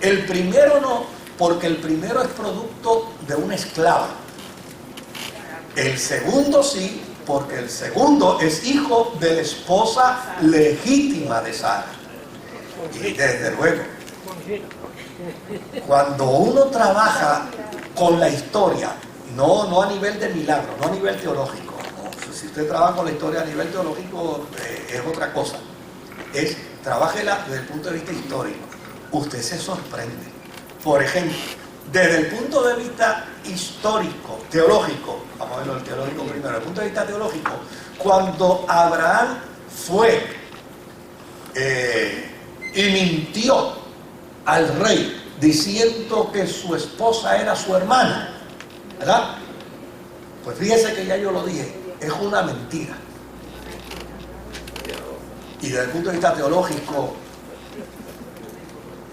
El primero no, porque el primero es producto de una esclava. El segundo sí, porque el segundo es hijo de la esposa legítima de Sara. Y desde luego, cuando uno trabaja con la historia, no a nivel de milagro, no a nivel teológico, no. Si usted trabaja con la historia a nivel teológico es otra cosa, trabájela desde el punto de vista histórico. Usted se sorprende. Por ejemplo, desde el punto de vista histórico, teológico, vamos a verlo el teológico primero, desde el punto de vista teológico, cuando Abraham fue y mintió al rey diciendo que su esposa era su hermana, ¿verdad? Pues fíjese que ya yo lo dije, es una mentira. Y desde el punto de vista teológico,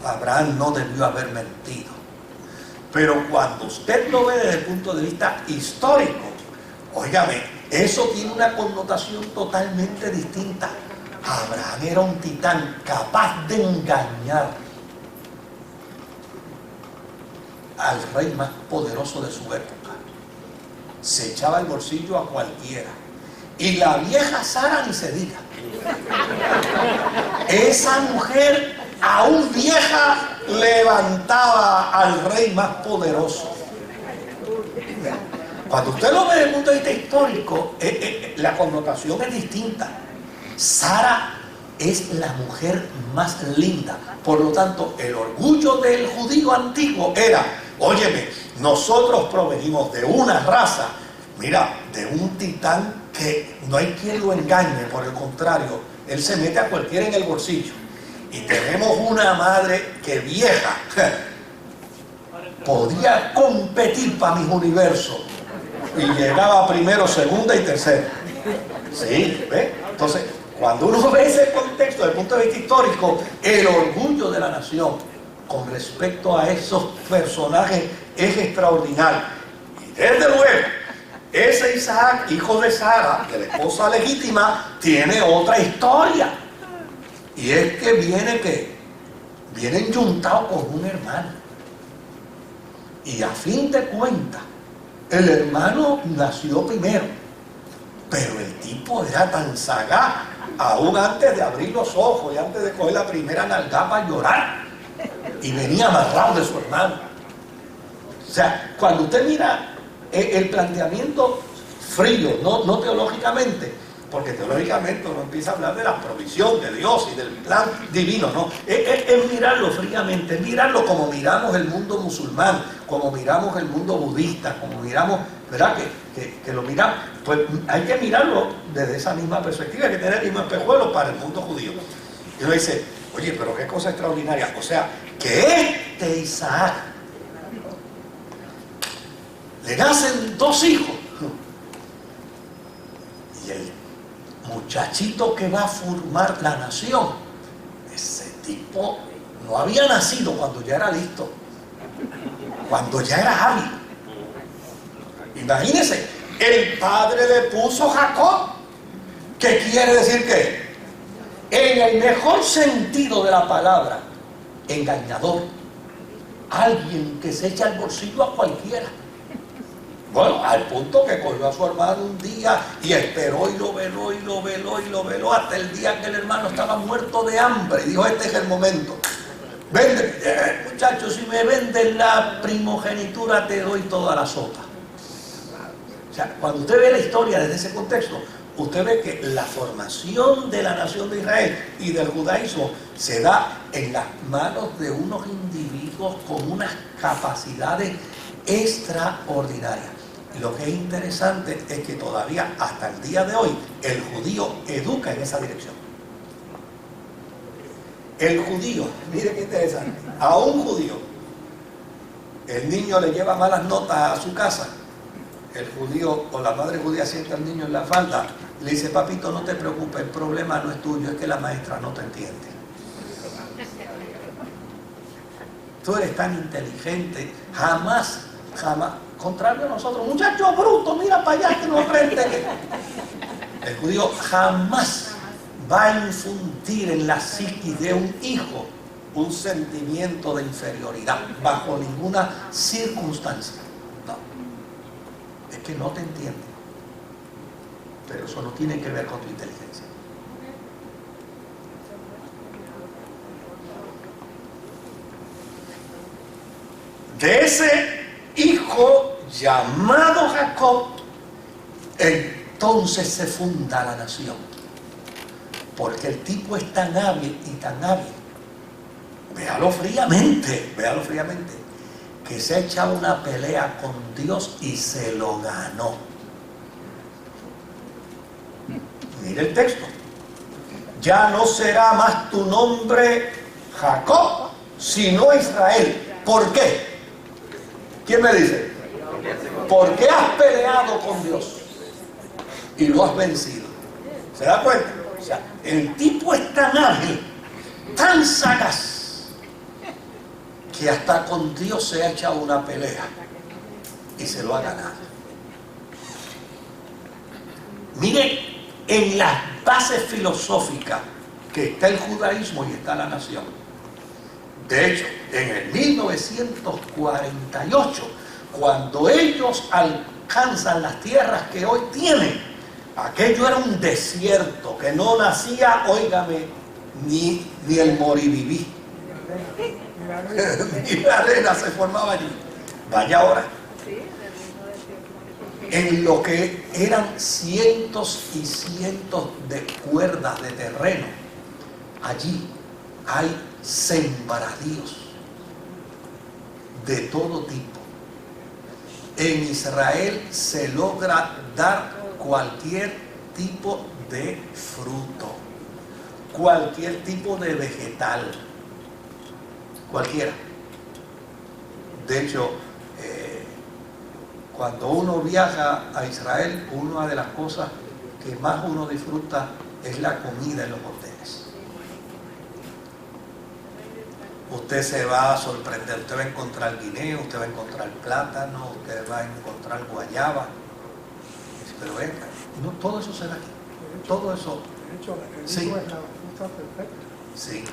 Abraham no debió haber mentido. Pero cuando usted lo ve desde el punto de vista histórico, óigame, eso tiene una connotación totalmente distinta. Abraham era un titán capaz de engañar al rey más poderoso de su época. Se echaba el bolsillo a cualquiera. Y la vieja Sara ni se diga. Esa mujer, aún vieja, levantaba al rey más poderoso. Cuando usted lo ve desde el punto de vista histórico, la connotación es distinta. Sara es la mujer más linda. Por lo tanto, el orgullo del judío antiguo era, óyeme, nosotros provenimos de una raza, mira, de un titán que no hay quien lo engañe, por el contrario, él se mete a cualquiera en el bolsillo. Y tenemos una madre que vieja podía competir para mis universos y llegaba primero, segunda y tercera. Sí, ¿ves? Entonces, cuando uno ve ese contexto desde el punto de vista histórico, el orgullo de la nación con respecto a esos personajes es extraordinario. Y desde luego, ese Isaac, hijo de Sara, de la esposa legítima, tiene otra historia. Y es que viene enjuntado con un hermano. Y a fin de cuentas, el hermano nació primero, pero el tipo era tan sagaz, aún antes de abrir los ojos y antes de coger la primera nalgada para llorar, y venía amarrado de su hermano. O sea, cuando usted mira el planteamiento frío, no teológicamente, porque teológicamente uno empieza a hablar de la provisión de Dios y del plan divino, ¿no? Es mirarlo fríamente, es mirarlo como miramos el mundo musulmán, como miramos el mundo budista, como miramos, ¿verdad? Que lo miramos. Pues hay que mirarlo desde esa misma perspectiva, hay que tener el mismo espejuelo para el mundo judío. Y uno dice, oye, pero qué cosa extraordinaria. O sea, que Isaac le nacen dos hijos. Y el muchachito que va a formar la nación, ese tipo no había nacido cuando ya era listo, cuando ya era hábil. Imagínense, el padre le puso Jacob, que quiere decir que, en el mejor sentido de la palabra, engañador, alguien que se echa al bolsillo a cualquiera. Bueno, al punto que cogió a su hermano un día y esperó y lo veló y lo veló y lo veló hasta el día que el hermano estaba muerto de hambre. Y dijo, este es el momento. Vende, muchachos, si me venden la primogenitura te doy toda la sopa. O sea, cuando usted ve la historia desde ese contexto, usted ve que la formación de la nación de Israel y del judaísmo se da en las manos de unos individuos con unas capacidades extraordinarias. Lo que es interesante es que todavía hasta el día de hoy el judío educa en esa dirección. El judío, mire qué interesante, a un judío el niño le lleva malas notas a su casa, el judío o la madre judía sienta al niño en la falda y le dice, papito, no te preocupes, el problema no es tuyo, es que la maestra no te entiende. Tú eres tan inteligente, jamás, contrario a nosotros, muchachos brutos, mira para allá que no aprende. El judío jamás va a infundir en la psiquis de un hijo un sentimiento de inferioridad, bajo ninguna circunstancia. No, es que no te entiende, pero eso no tiene que ver con tu inteligencia. De ese hijo llamado Jacob, entonces se funda la nación. Porque el tipo es tan hábil y tan hábil. Véalo fríamente, que se ha echado una pelea con Dios y se lo ganó. Mire el texto. Ya no será más tu nombre Jacob, sino Israel. ¿Por qué? ¿Quién me dice? Porque has peleado con Dios y lo has vencido. ¿Se da cuenta? O sea, el tipo es tan ágil, tan sagaz, que hasta con Dios se ha echado una pelea y se lo ha ganado. Mire, en las bases filosóficas que está el judaísmo y está la nación. De hecho, en el 1948, cuando ellos alcanzan las tierras que hoy tienen, aquello era un desierto que no nacía, óigame, ni el moribibí. y la arena se formaba allí. Vaya ahora. En lo que eran cientos y cientos de cuerdas de terreno, allí hay sembradíos de todo tipo. En Israel se logra dar cualquier tipo de fruto, cualquier tipo de vegetal, cualquiera. De hecho, cuando uno viaja a Israel, una de las cosas que más uno disfruta es la comida en los hoteles. Usted se va a sorprender, usted va a encontrar guineo, usted va a encontrar plátano, usted va a encontrar guayaba. Pero venga, no, todo eso se da aquí. Todo eso. De hecho, el sí. es la fruta perfecta. Sí,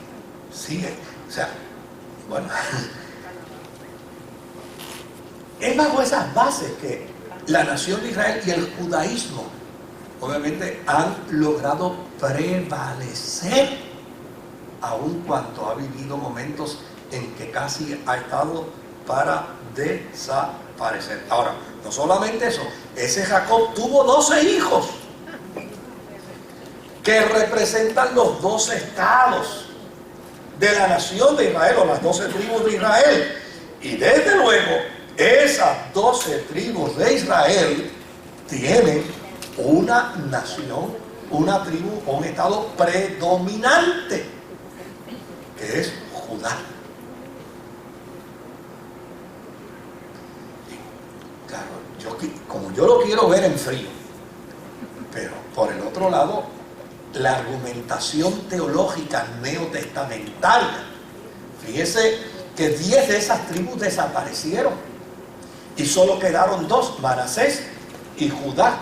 sí, o sea, bueno. Es bajo esas bases que la nación de Israel y el judaísmo obviamente han logrado prevalecer, aun cuando ha vivido momentos en que casi ha estado para desaparecer. Ahora, no solamente eso, ese Jacob tuvo 12 hijos que representan los 12 estados de la nación de Israel, o las 12 tribus de Israel. Y desde luego, esas 12 tribus de Israel tienen una nación, una tribu o un estado predominante, que es Judá. Y, claro, como yo lo quiero ver en frío, pero por el otro lado, la argumentación teológica neotestamental, fíjese que 10 de esas tribus desaparecieron y solo quedaron 2, Manasés y Judá.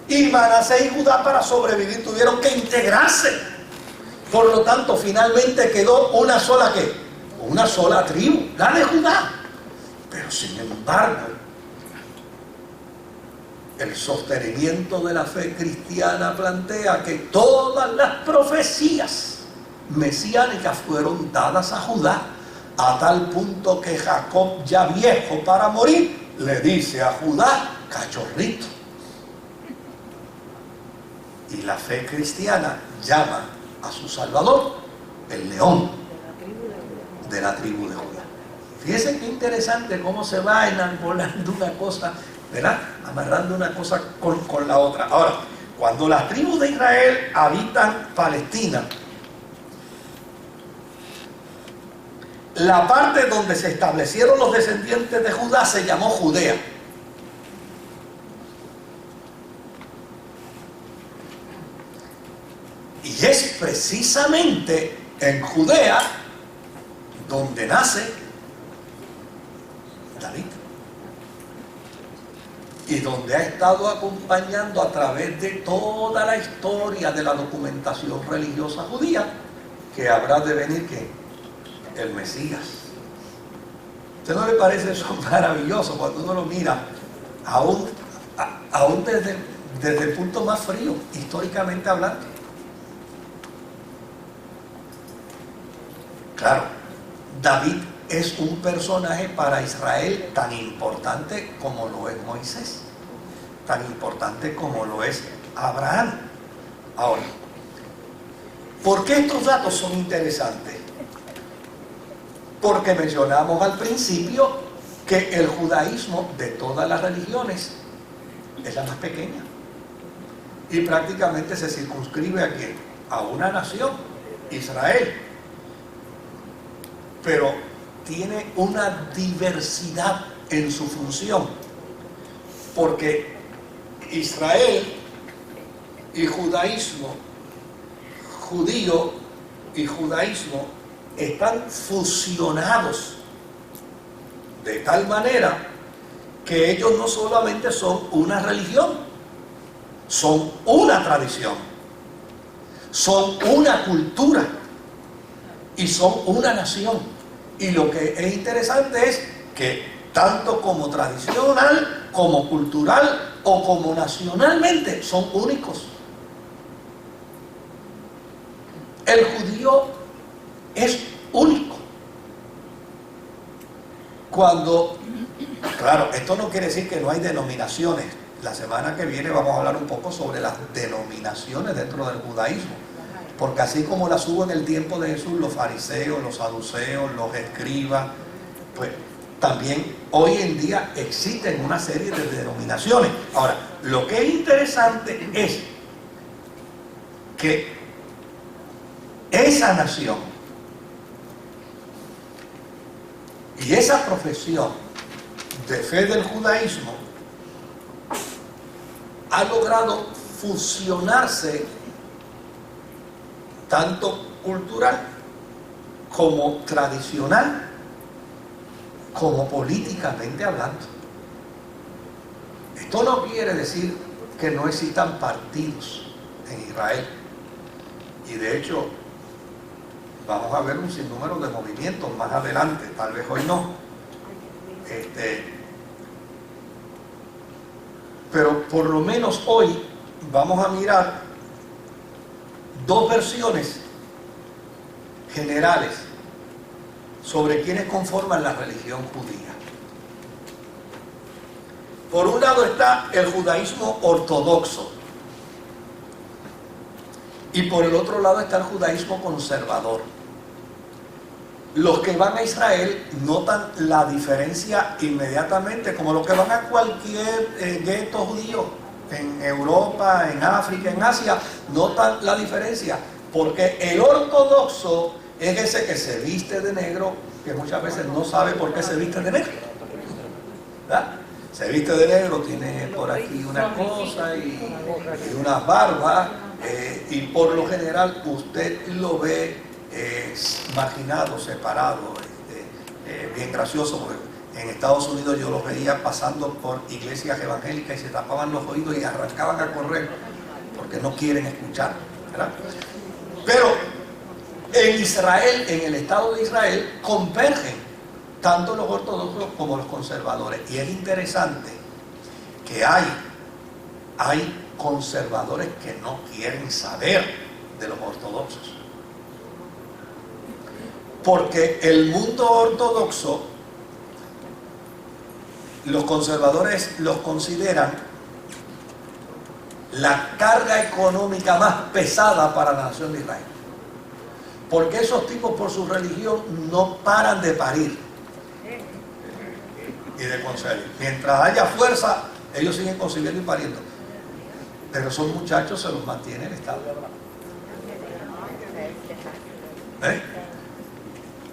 Y Manasés y Judá, para sobrevivir, tuvieron que integrarse. Por lo tanto, finalmente quedó una sola ¿qué? Una sola tribu, la de Judá. Pero sin embargo, el sostenimiento de la fe cristiana plantea que todas las profecías mesiánicas fueron dadas a Judá, a tal punto que Jacob, ya viejo para morir, le dice a Judá, cachorrito. Y la fe cristiana llama a su Salvador el león de la tribu de Judá. Fíjense qué interesante cómo se va enarbolando una cosa, ¿verdad? Amarrando una cosa con la otra. Ahora, cuando las tribus de Israel habitan Palestina, la parte donde se establecieron los descendientes de Judá se llamó Judea. Y es precisamente en Judea donde nace David. Y donde ha estado acompañando a través de toda la historia de la documentación religiosa judía, que habrá de venir ¿qué? El Mesías. ¿Usted no le parece eso maravilloso cuando uno lo mira, aún desde el punto más frío, históricamente hablando? Claro, David es un personaje para Israel tan importante como lo es Moisés, tan importante como lo es Abraham. Ahora, ¿por qué estos datos son interesantes? Porque mencionamos al principio que el judaísmo de todas las religiones es la más pequeña y prácticamente se circunscribe a ¿quién? A una nación, Israel, pero tiene una diversidad en su función, porque Israel y judaísmo, judío y judaísmo están fusionados de tal manera que ellos no solamente son una religión, son una tradición, son una cultura y son una nación. Y lo que es interesante es que tanto como tradicional, como cultural o como nacionalmente son únicos. El judío es único. Cuando, claro, esto no quiere decir que no hay denominaciones. La semana que viene vamos a hablar un poco sobre las denominaciones dentro del judaísmo. Porque así como las hubo en el tiempo de Jesús, los fariseos, los saduceos, los escribas, pues también hoy en día existen una serie de denominaciones. Ahora, lo que es interesante es que esa nación y esa profesión de fe del judaísmo ha logrado fusionarse tanto cultural como tradicional como políticamente hablando. Esto no quiere decir que no existan partidos en Israel, y de hecho vamos a ver un sinnúmero de movimientos más adelante, tal vez hoy no, pero por lo menos hoy vamos a mirar dos versiones generales sobre quienes conforman la religión judía. Por un lado está el judaísmo ortodoxo y por el otro lado está el judaísmo conservador. Los que van a Israel notan la diferencia inmediatamente, como los que van a cualquier gueto judío en Europa, en África, en Asia, notan la diferencia, porque el ortodoxo es ese que se viste de negro, que muchas veces no sabe por qué se viste de negro, ¿verdad? Se viste de negro, tiene por aquí una cosa y unas barbas, y por lo general usted lo ve marginado, separado, bien gracioso, porque en Estados Unidos yo los veía pasando por iglesias evangélicas y se tapaban los oídos y arrancaban a correr porque no quieren escuchar, ¿verdad? Pero en Israel, en el Estado de Israel, convergen tanto los ortodoxos como los conservadores. Y es interesante que hay conservadores que no quieren saber de los ortodoxos. Porque el mundo ortodoxo, los conservadores los consideran la carga económica más pesada para la nación de Israel. Porque esos tipos, por su religión, no paran de parir y de concebir. Mientras haya fuerza, ellos siguen concibiendo y pariendo. Pero esos muchachos se los mantiene el Estado.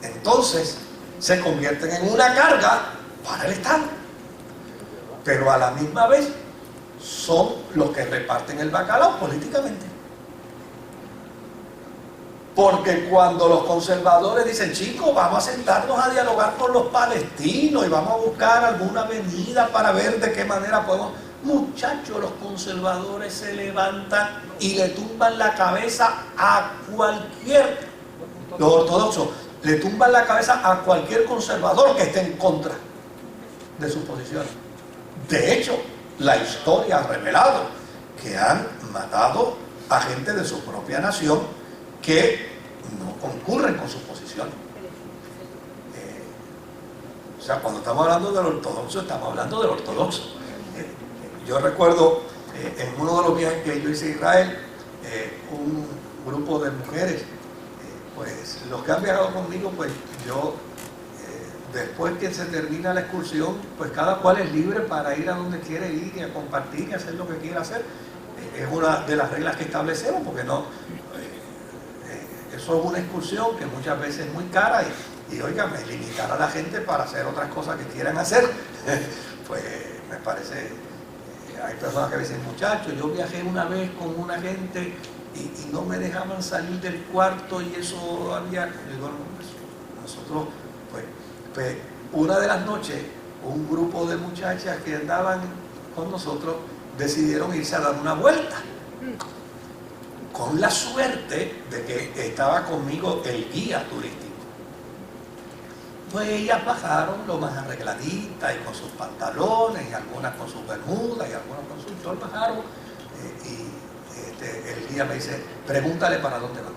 Entonces, se convierten en una carga para el Estado. Pero a la misma vez son los que reparten el bacalao políticamente. Porque cuando los conservadores dicen, chicos, vamos a sentarnos a dialogar con los palestinos y vamos a buscar alguna avenida para ver de qué manera podemos... Muchachos, los conservadores se levantan y le tumban la cabeza a cualquier... Los ortodoxos le tumban la cabeza a cualquier conservador que esté en contra de sus posiciones. De hecho, la historia ha revelado que han matado a gente de su propia nación que no concurren con sus posiciones. O sea, cuando estamos hablando del ortodoxo, estamos hablando del ortodoxo. Yo recuerdo en uno de los viajes que yo hice a Israel, un grupo de mujeres, pues los que han viajado conmigo, pues yo, después que se termina la excursión, pues cada cual es libre para ir a donde quiere ir y a compartir y hacer lo que quiera hacer. Es una de las reglas que establecemos, porque no, eso es una excursión que muchas veces es muy cara y óigame, limitar a la gente para hacer otras cosas que quieran hacer, pues me parece, hay personas que dicen, muchachos, yo viajé una vez con una gente y no me dejaban salir del cuarto y eso había, digo, nosotros, pues una de las noches, un grupo de muchachas que andaban con nosotros decidieron irse a dar una vuelta, con la suerte de que estaba conmigo el guía turístico. Pues ellas bajaron lo más arregladitas y con sus pantalones, y algunas con sus bermudas y algunas con sus shorts, bajaron el guía me dice, pregúntale para dónde van.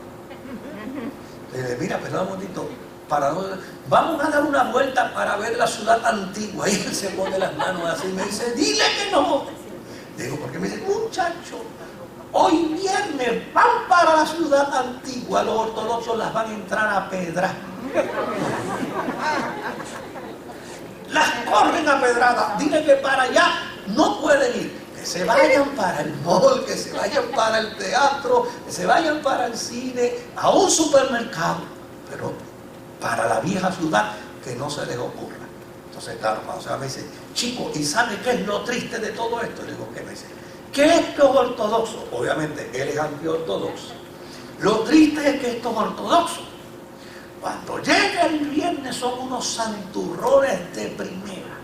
Le dije, mira, perdón un momentito, vamos a dar una vuelta para ver la ciudad antigua. Y él se pone las manos así y me dice, dile que no. Digo, ¿por qué? Me dice, muchacho, hoy viernes van para la ciudad antigua, los ortodoxos las van a entrar a pedrar. Las corren a pedrada. Dile que para allá no pueden ir. Que se vayan para el mall, que se vayan para el teatro, que se vayan para el cine, a un supermercado. Pero para la vieja ciudad, que no se les ocurra. Entonces, claro, o sea, me dice, chico, ¿y sabe qué es lo triste de todo esto? Le digo, ¿qué me dice? Que estos ortodoxos, obviamente él es antiortodoxo, lo triste es que estos ortodoxos, cuando llega el viernes son unos santurrones de primera,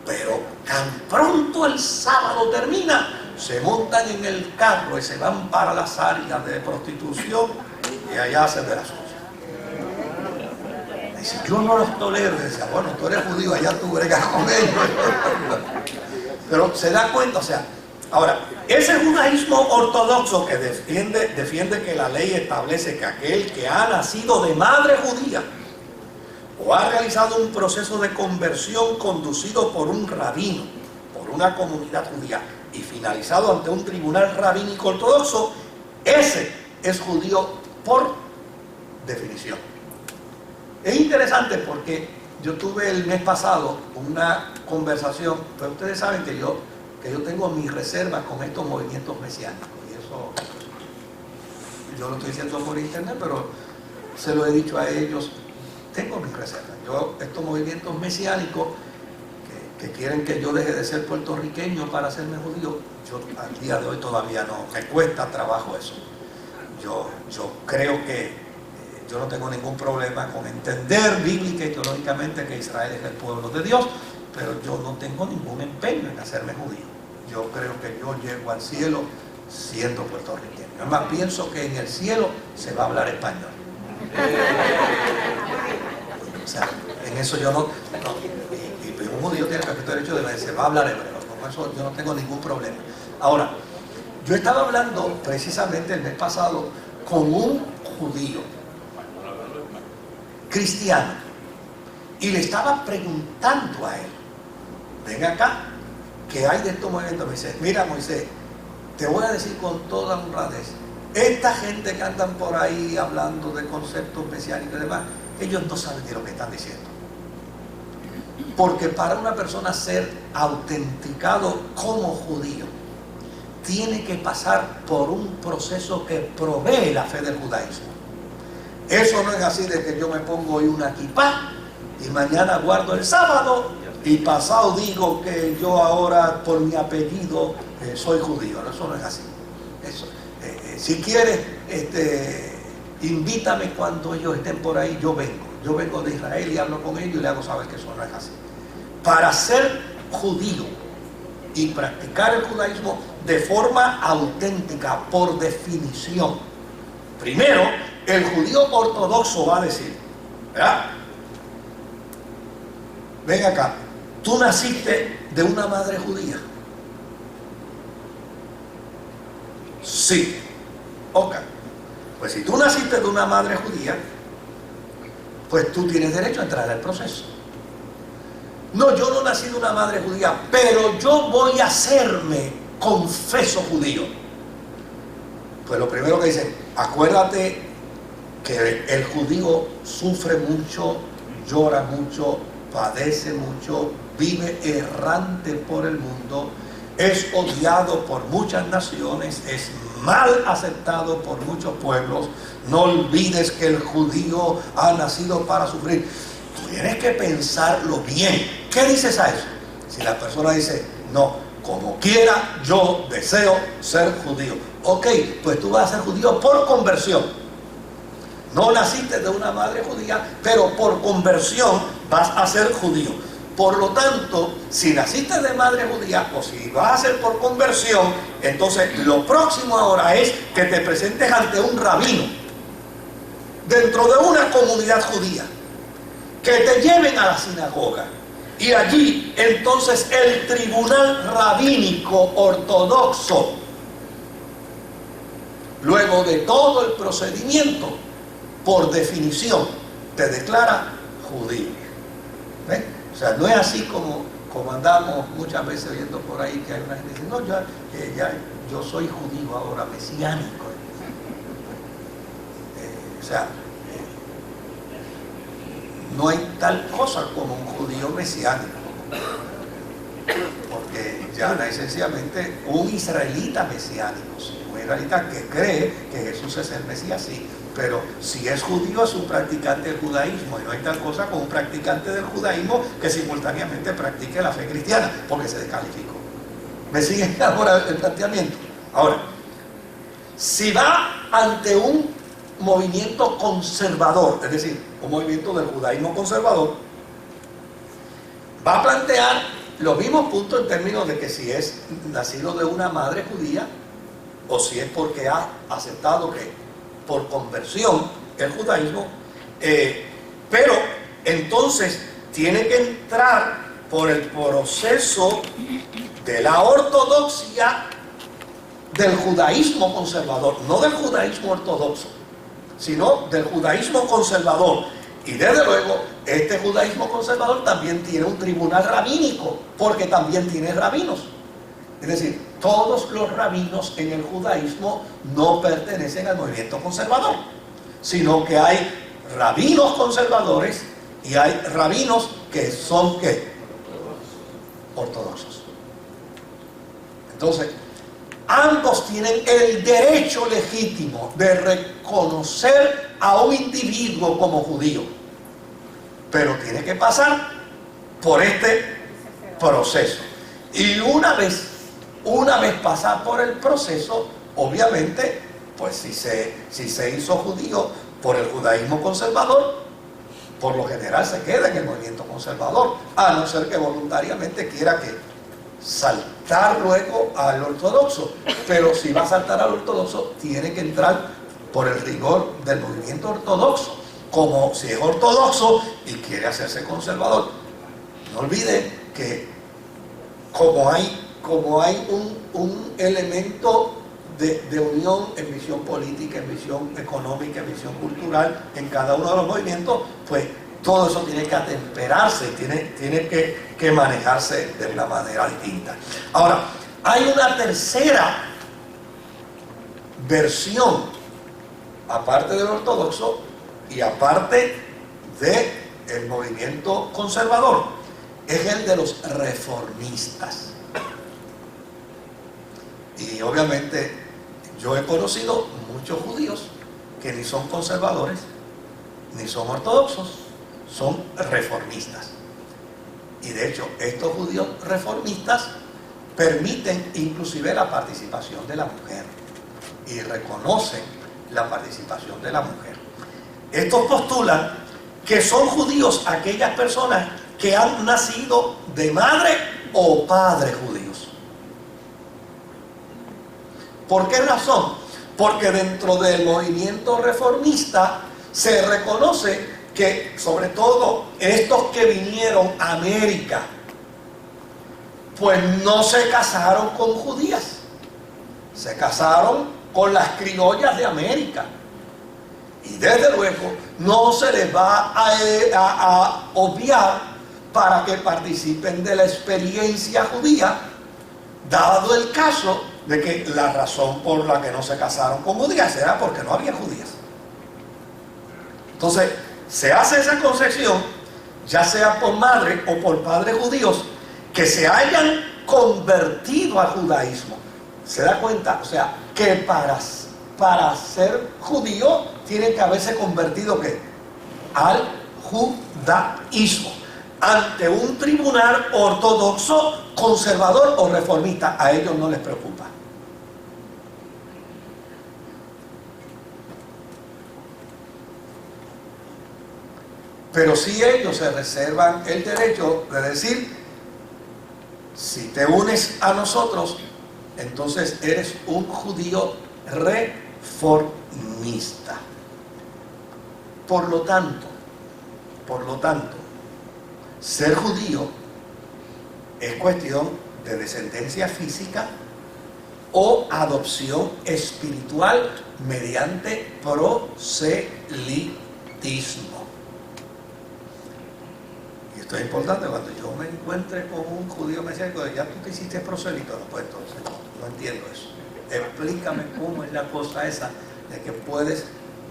pero tan pronto el sábado termina, se montan en el carro y se van para las áreas de prostitución y allá hacen de las cosas. Dice, yo no los tolero. Y decía, bueno, tú eres judío, allá tú bregas con ellos. Pero se da cuenta, o sea, ahora, ese judaísmo ortodoxo que defiende que la ley establece que aquel que ha nacido de madre judía o ha realizado un proceso de conversión conducido por un rabino, por una comunidad judía y finalizado ante un tribunal rabínico ortodoxo, ese es judío por definición. Es interesante porque yo tuve el mes pasado una conversación, pero ustedes saben que yo tengo mis reservas con estos movimientos mesiánicos, y eso yo lo estoy diciendo por internet, pero se lo he dicho a ellos, tengo mis reservas. Estos movimientos mesiánicos que quieren que yo deje de ser puertorriqueño para hacerme judío, yo al día de hoy todavía no, me cuesta trabajo eso. Yo creo que yo no tengo ningún problema con entender bíblica y teológicamente que Israel es el pueblo de Dios, pero yo no tengo ningún empeño en hacerme judío. Yo creo que yo llego al cielo siendo puertorriqueño. Además, pienso que en el cielo se va a hablar español. O sea, en eso yo no y un judío tiene perfecto derecho de decir, se va a hablar hebreo. Con eso yo no tengo ningún problema. Ahora, yo estaba hablando precisamente el mes pasado con un judío cristiano y le estaba preguntando a él, ven acá, ¿qué hay de estos movimientos? Me dice, mira Moisés, te voy a decir con toda honradez, esta gente que andan por ahí hablando de conceptos mesiánicos y demás, ellos no saben de lo que están diciendo, porque para una persona ser autenticado como judío tiene que pasar por un proceso que provee la fe del judaísmo. Eso no es así de que yo me pongo hoy una kipá y mañana guardo el sábado y pasado digo que yo ahora por mi apellido soy judío. No, eso no es así. Eso, si quieres, invítame cuando ellos estén por ahí, yo vengo. Yo vengo de Israel y hablo con ellos y le hago saber que eso no es así. Para ser judío y practicar el judaísmo de forma auténtica, por definición, primero, el judío ortodoxo va a decir, ¿verdad? Ven acá, tú naciste de una madre judía. Sí. Ok. Pues si tú naciste de una madre judía, pues tú tienes derecho a entrar al proceso. No, yo no nací de una madre judía, pero yo voy a hacerme confeso judío. Pues lo primero que dice, acuérdate que el judío sufre mucho, llora mucho, padece mucho, vive errante por el mundo, es odiado por muchas naciones, es mal aceptado por muchos pueblos. No olvides que el judío ha nacido para sufrir. Tú tienes que pensarlo bien. ¿Qué dices a eso? Si la persona dice, no, como quiera, yo deseo ser judío. Ok, pues tú vas a ser judío por conversión. No naciste de una madre judía, pero por conversión vas a ser judío. Por lo tanto, si naciste de madre judía o si vas a ser por conversión, entonces lo próximo ahora es que te presentes ante un rabino dentro de una comunidad judía, que te lleven a la sinagoga y allí entonces el tribunal rabínico ortodoxo, luego de todo el procedimiento, por definición, te declara judío. ¿Ves? O sea, no es así como andamos muchas veces oyendo por ahí que hay una gente que dice, no, yo soy judío ahora, mesiánico. O sea, no hay tal cosa como un judío mesiánico, porque ya no es sencillamente un israelita mesiánico, ¿sí? Un israelita que cree que Jesús es el Mesías, sí, pero si es judío es un practicante del judaísmo, y no hay tal cosa como un practicante del judaísmo que simultáneamente practique la fe cristiana, porque se descalificó. ¿Me siguen ahora el planteamiento? Ahora, si va ante un movimiento conservador, es decir, un movimiento del judaísmo conservador, va a plantear los mismos puntos en términos de que si es nacido de una madre judía o si es porque ha aceptado que por conversión el judaísmo, pero entonces tiene que entrar por el proceso de la ortodoxia del judaísmo conservador, no del judaísmo ortodoxo, sino del judaísmo conservador. Y desde luego, este judaísmo conservador también tiene un tribunal rabínico, porque también tiene rabinos. Es decir, todos los rabinos en el judaísmo no pertenecen al movimiento conservador, sino que hay rabinos conservadores y hay rabinos que son, ¿qué? Ortodoxos. Entonces, ambos tienen el derecho legítimo de reconocer a un individuo como judío, pero tiene que pasar por este proceso. Y una vez pasar por el proceso, obviamente, pues si se hizo judío por el judaísmo conservador, por lo general se queda en el movimiento conservador, a no ser que voluntariamente quiera que saltar luego al ortodoxo. Pero si va a saltar al ortodoxo, tiene que entrar por el rigor del movimiento ortodoxo, como si es ortodoxo y quiere hacerse conservador. No olviden que como hay un elemento de unión en visión política, en visión económica, en visión cultural en cada uno de los movimientos, pues todo eso tiene que atemperarse, tiene que manejarse de una manera distinta. Ahora, hay una tercera versión, aparte del ortodoxo y aparte del movimiento conservador, es el de los reformistas. Y obviamente yo he conocido muchos judíos que ni son conservadores ni son ortodoxos, son reformistas. Y de hecho estos judíos reformistas permiten inclusive la participación de la mujer y reconocen la participación de la mujer. Estos postulan que son judíos aquellas personas que han nacido de madre o padre judíos. ¿Por qué razón? Porque dentro del movimiento reformista se reconoce que, sobre todo, estos que vinieron a América, pues no se casaron con judías, se casaron con las criollas de América. Y desde luego no se les va a obviar para que participen de la experiencia judía, dado el caso de que la razón por la que no se casaron con judías era porque no había judías. Entonces, se hace esa concepción, ya sea por madre o por padre judíos, que se hayan convertido al judaísmo. ¿Se da cuenta? O sea, que para ser judío tienen que haberse convertido, ¿qué? Al judaísmo, ante un tribunal ortodoxo, conservador o reformista. A ellos no les preocupa. Pero sí ellos se reservan el derecho de decir, si te unes a nosotros, entonces eres un judío reformista. Por lo tanto, ser judío es cuestión de descendencia física o adopción espiritual mediante proselitismo. Esto es importante. Cuando yo me encuentre con un judío mesiánico, ya tú te hiciste prosélito, no, pues entonces no entiendo eso. Explícame cómo es la cosa esa de que puedes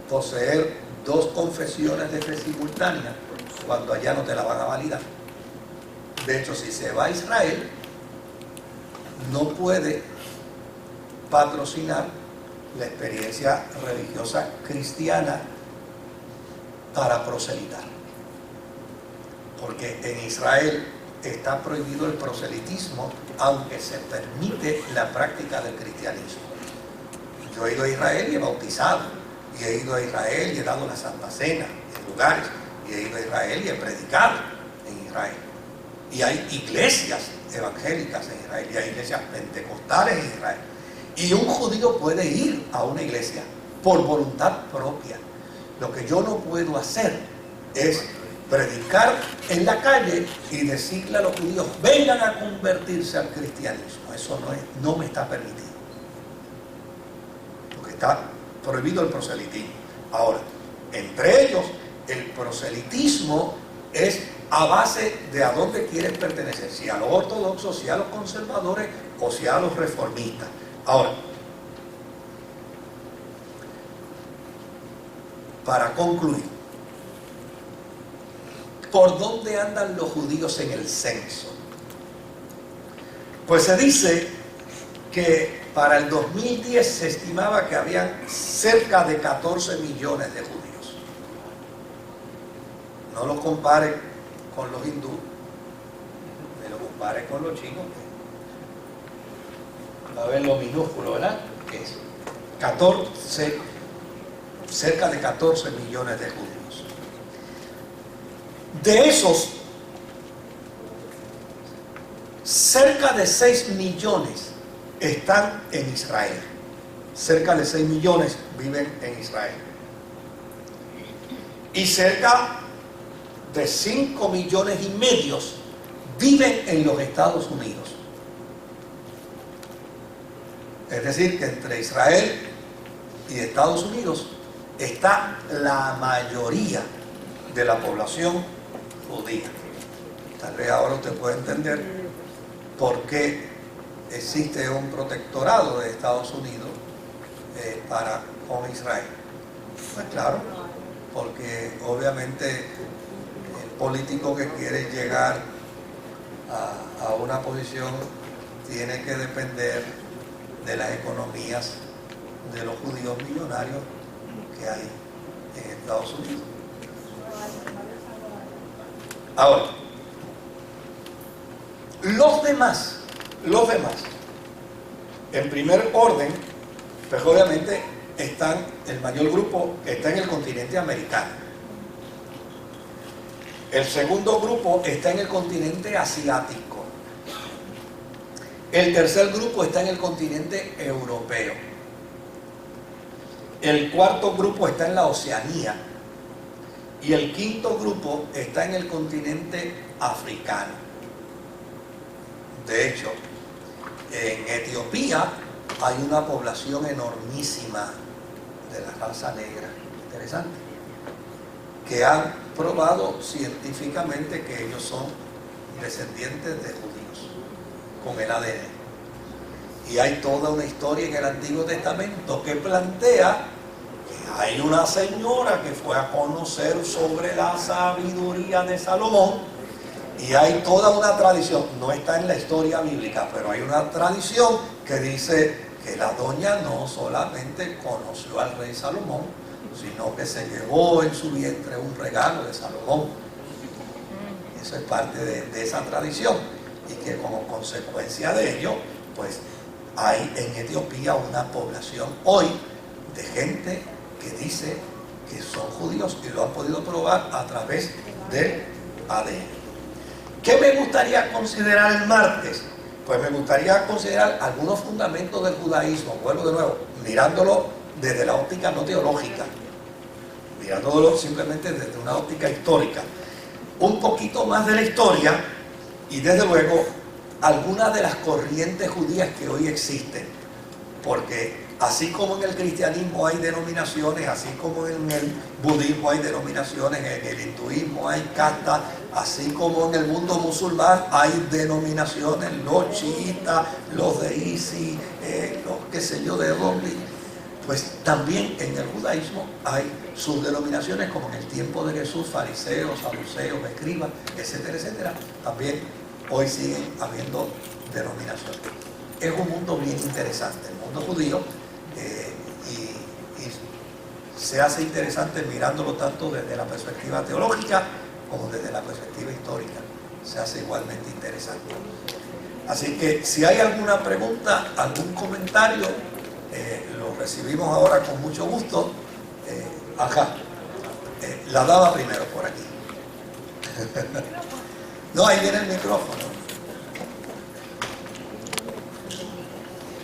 poseer dos confesiones de fe simultáneas cuando allá no te la van a validar. De hecho, si se va a Israel, no puede patrocinar la experiencia religiosa cristiana para proselitar. Porque en Israel está prohibido el proselitismo, aunque se permite la práctica del cristianismo. Yo he ido a Israel y he bautizado, y he ido a Israel y he dado la Santa Cena en lugares, y he ido a Israel y he predicado en Israel. Y hay iglesias evangélicas en Israel, y hay iglesias pentecostales en Israel. Y un judío puede ir a una iglesia por voluntad propia. Lo que yo no puedo hacer es predicar en la calle y decirle a los judíos, vengan a convertirse al cristianismo. Eso no me está permitido. Porque está prohibido el proselitismo. Ahora, entre ellos, el proselitismo es a base de a dónde quieren pertenecer, si a los ortodoxos, si a los conservadores o si a los reformistas. Ahora, para concluir, ¿por dónde andan los judíos en el censo? Pues se dice que para el 2010 se estimaba que habían cerca de 14 millones de judíos. No lo compare con los hindúes, ni lo compare con los chinos, va a ver lo minúsculo, ¿verdad? Que es cerca de 14 millones de judíos. De esos, cerca de 6 millones están en Israel. Cerca de 6 millones viven en Israel. Y cerca de 5 millones y medio viven en los Estados Unidos. Es decir, que entre Israel y Estados Unidos está la mayoría de la población judía. Tal vez ahora usted puede entender por qué existe un protectorado de Estados Unidos con Israel. Pues claro, porque obviamente el político que quiere llegar a una posición tiene que depender de las economías de los judíos millonarios que hay en Estados Unidos. Ahora, los demás, en primer orden, pues obviamente el mayor grupo está en el continente americano. El segundo grupo está en el continente asiático. El tercer grupo está en el continente europeo. El cuarto grupo está en la Oceanía. Y el quinto grupo está en el continente africano. De hecho, en Etiopía hay una población enormísima de la raza negra. Interesante. Que han probado científicamente que ellos son descendientes de judíos con el ADN. Y hay toda una historia en el Antiguo Testamento que plantea que hay una señora que fue a conocer sobre la sabiduría de Salomón, y hay toda una tradición, no está en la historia bíblica, pero hay una tradición que dice que la doña no solamente conoció al rey Salomón, sino que se llevó en su vientre un regalo de Salomón. Eso es parte de esa tradición, y que como consecuencia de ello, pues hay en Etiopía una población hoy de gente que dice que son judíos y lo han podido probar a través del ADN. ¿Qué me gustaría considerar el martes? Pues me gustaría considerar algunos fundamentos del judaísmo, vuelvo de nuevo, mirándolo desde la óptica no teológica, mirándolo simplemente desde una óptica histórica, un poquito más de la historia y desde luego algunas de las corrientes judías que hoy existen, porque así como en el cristianismo hay denominaciones, así como en el budismo hay denominaciones, en el hinduismo hay castas, así como en el mundo musulmán hay denominaciones, los chiitas, los de ISIS, los qué sé yo, de Romney, pues también en el judaísmo hay sus denominaciones, como en el tiempo de Jesús, fariseos, saduceos, escribas, etcétera, etcétera. También hoy siguen habiendo denominaciones. Es un mundo bien interesante, el mundo judío, y se hace interesante mirándolo tanto desde la perspectiva teológica como desde la perspectiva histórica. Se hace igualmente interesante. Así que si hay alguna pregunta, algún comentario, lo recibimos ahora con mucho gusto. Acá, la dama primero por aquí. No, ahí viene el micrófono.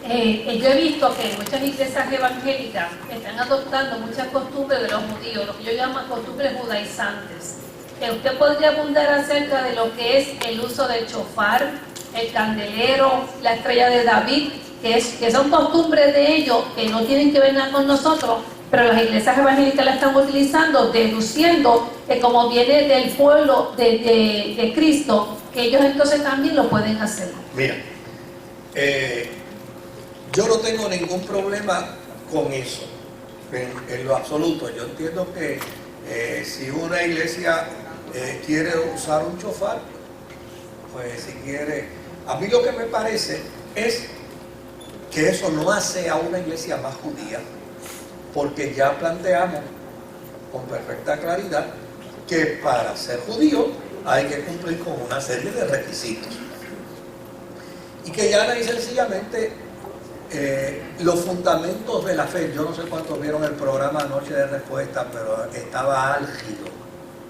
Yo he visto que muchas iglesias evangélicas están adoptando muchas costumbres de los judíos, lo que yo llamo costumbres judaizantes. ¿Usted podría abundar acerca de lo que es el uso del shofar, el candelero, la estrella de David, que son costumbres de ellos que no tienen que ver nada con nosotros, pero las iglesias evangélicas la están utilizando, deduciendo que como viene del pueblo de Cristo, que ellos entonces también lo pueden hacer? Mira, yo no tengo ningún problema con eso, en lo absoluto. Yo entiendo que si una iglesia quiere usar un shofar, pues si quiere... A mí lo que me parece es que eso no hace a una iglesia más judía, porque ya planteamos con perfecta claridad que para ser judío hay que cumplir con una serie de requisitos. Y que ya y sencillamente los fundamentos de la fe, yo no sé cuántos vieron el programa Noche de Respuesta, pero estaba álgido,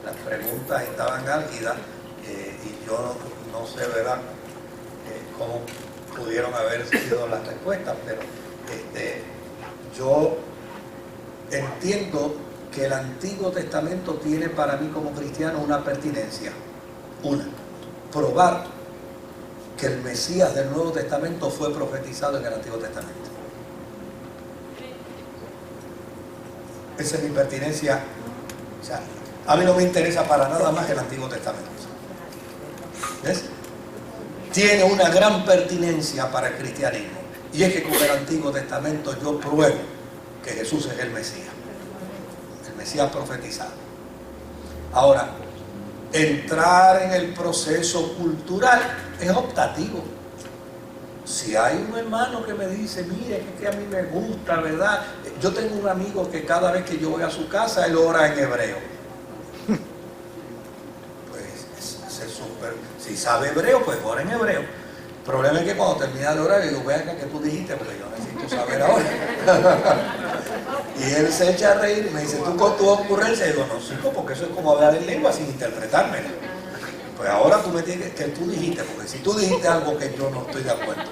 las preguntas estaban álgidas, y yo no sé, ¿verdad?, cómo pudieron haber sido las respuestas, pero yo entiendo que el Antiguo Testamento tiene para mí como cristiano una pertinencia. Una, probar que el Mesías del Nuevo Testamento fue profetizado en el Antiguo Testamento. Esa es mi pertinencia. O sea, a mí no me interesa para nada más el Antiguo Testamento. ¿Ves? Tiene una gran pertinencia para el cristianismo. Y es que con el Antiguo Testamento yo pruebo que Jesús es el Mesías. El Mesías profetizado. Ahora, entrar en el proceso cultural es optativo. Si hay un hermano que me dice, mire, que a mí me gusta, ¿verdad? Yo tengo un amigo que cada vez que yo voy a su casa, él ora en hebreo. Pues es súper. Si sabe hebreo, pues ora en hebreo. El problema es que cuando termina de orar, digo, vea que tú dijiste, porque yo necesito saber ahora. Y él se echa a reír y me dice, tú con tu ocurrencia, y digo, no, chico, porque eso es como hablar en lengua sin interpretármela. Pues ahora tú me tienes que tú dijiste, porque si tú dijiste algo que yo no estoy de acuerdo,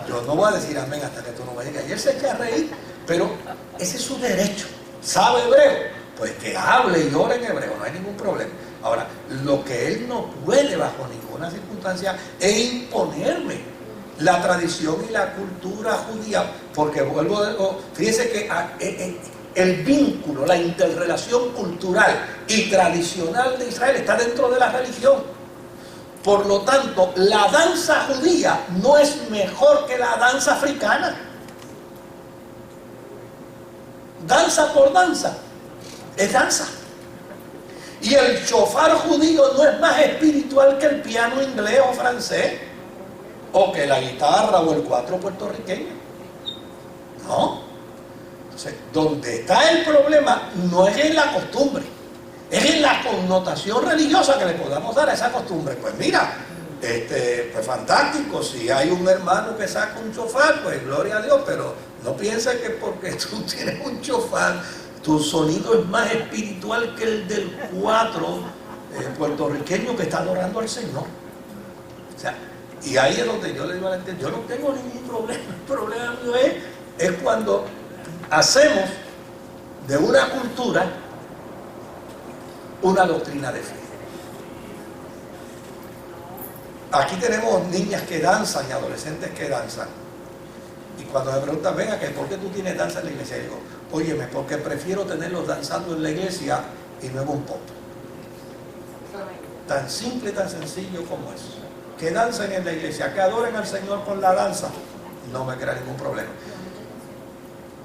yo no voy a decir amén hasta que tú no me digas. Y él se echa a reír, pero ese es su derecho. ¿Sabe hebreo? Pues que hable y ore en hebreo, no hay ningún problema. Ahora, lo que él no puede bajo ninguna circunstancia es imponerme la tradición y la cultura judía, porque vuelvo a decir, fíjese que el vínculo, la interrelación cultural y tradicional de Israel está dentro de la religión. Por lo tanto, la danza judía no es mejor que la danza africana. Danza por danza, es danza. Y el shofar judío no es más espiritual que el piano inglés o francés, o que la guitarra o el cuatro puertorriqueño. No. Entonces, donde está el problema no es en la costumbre, es en la connotación religiosa que le podamos dar a esa costumbre. Pues mira, pues fantástico, si hay un hermano que saca un shofar, pues gloria a Dios, pero no pienses que porque tú tienes un shofar, tu sonido es más espiritual que el del cuatro puertorriqueño que está adorando al Señor. O sea, y ahí es donde yo le digo a la gente, yo no tengo ningún problema, el problema mío es cuando hacemos de una cultura una doctrina de fe. Aquí tenemos niñas que danzan y adolescentes que danzan, Y cuando me preguntan, venga, ¿por qué tú tienes danza en la iglesia? Digo, óyeme, porque prefiero tenerlos danzando en la iglesia y no en un pop. Tan simple, tan sencillo como eso. Que dancen en la iglesia, que adoren al Señor con la danza, no me crea ningún problema.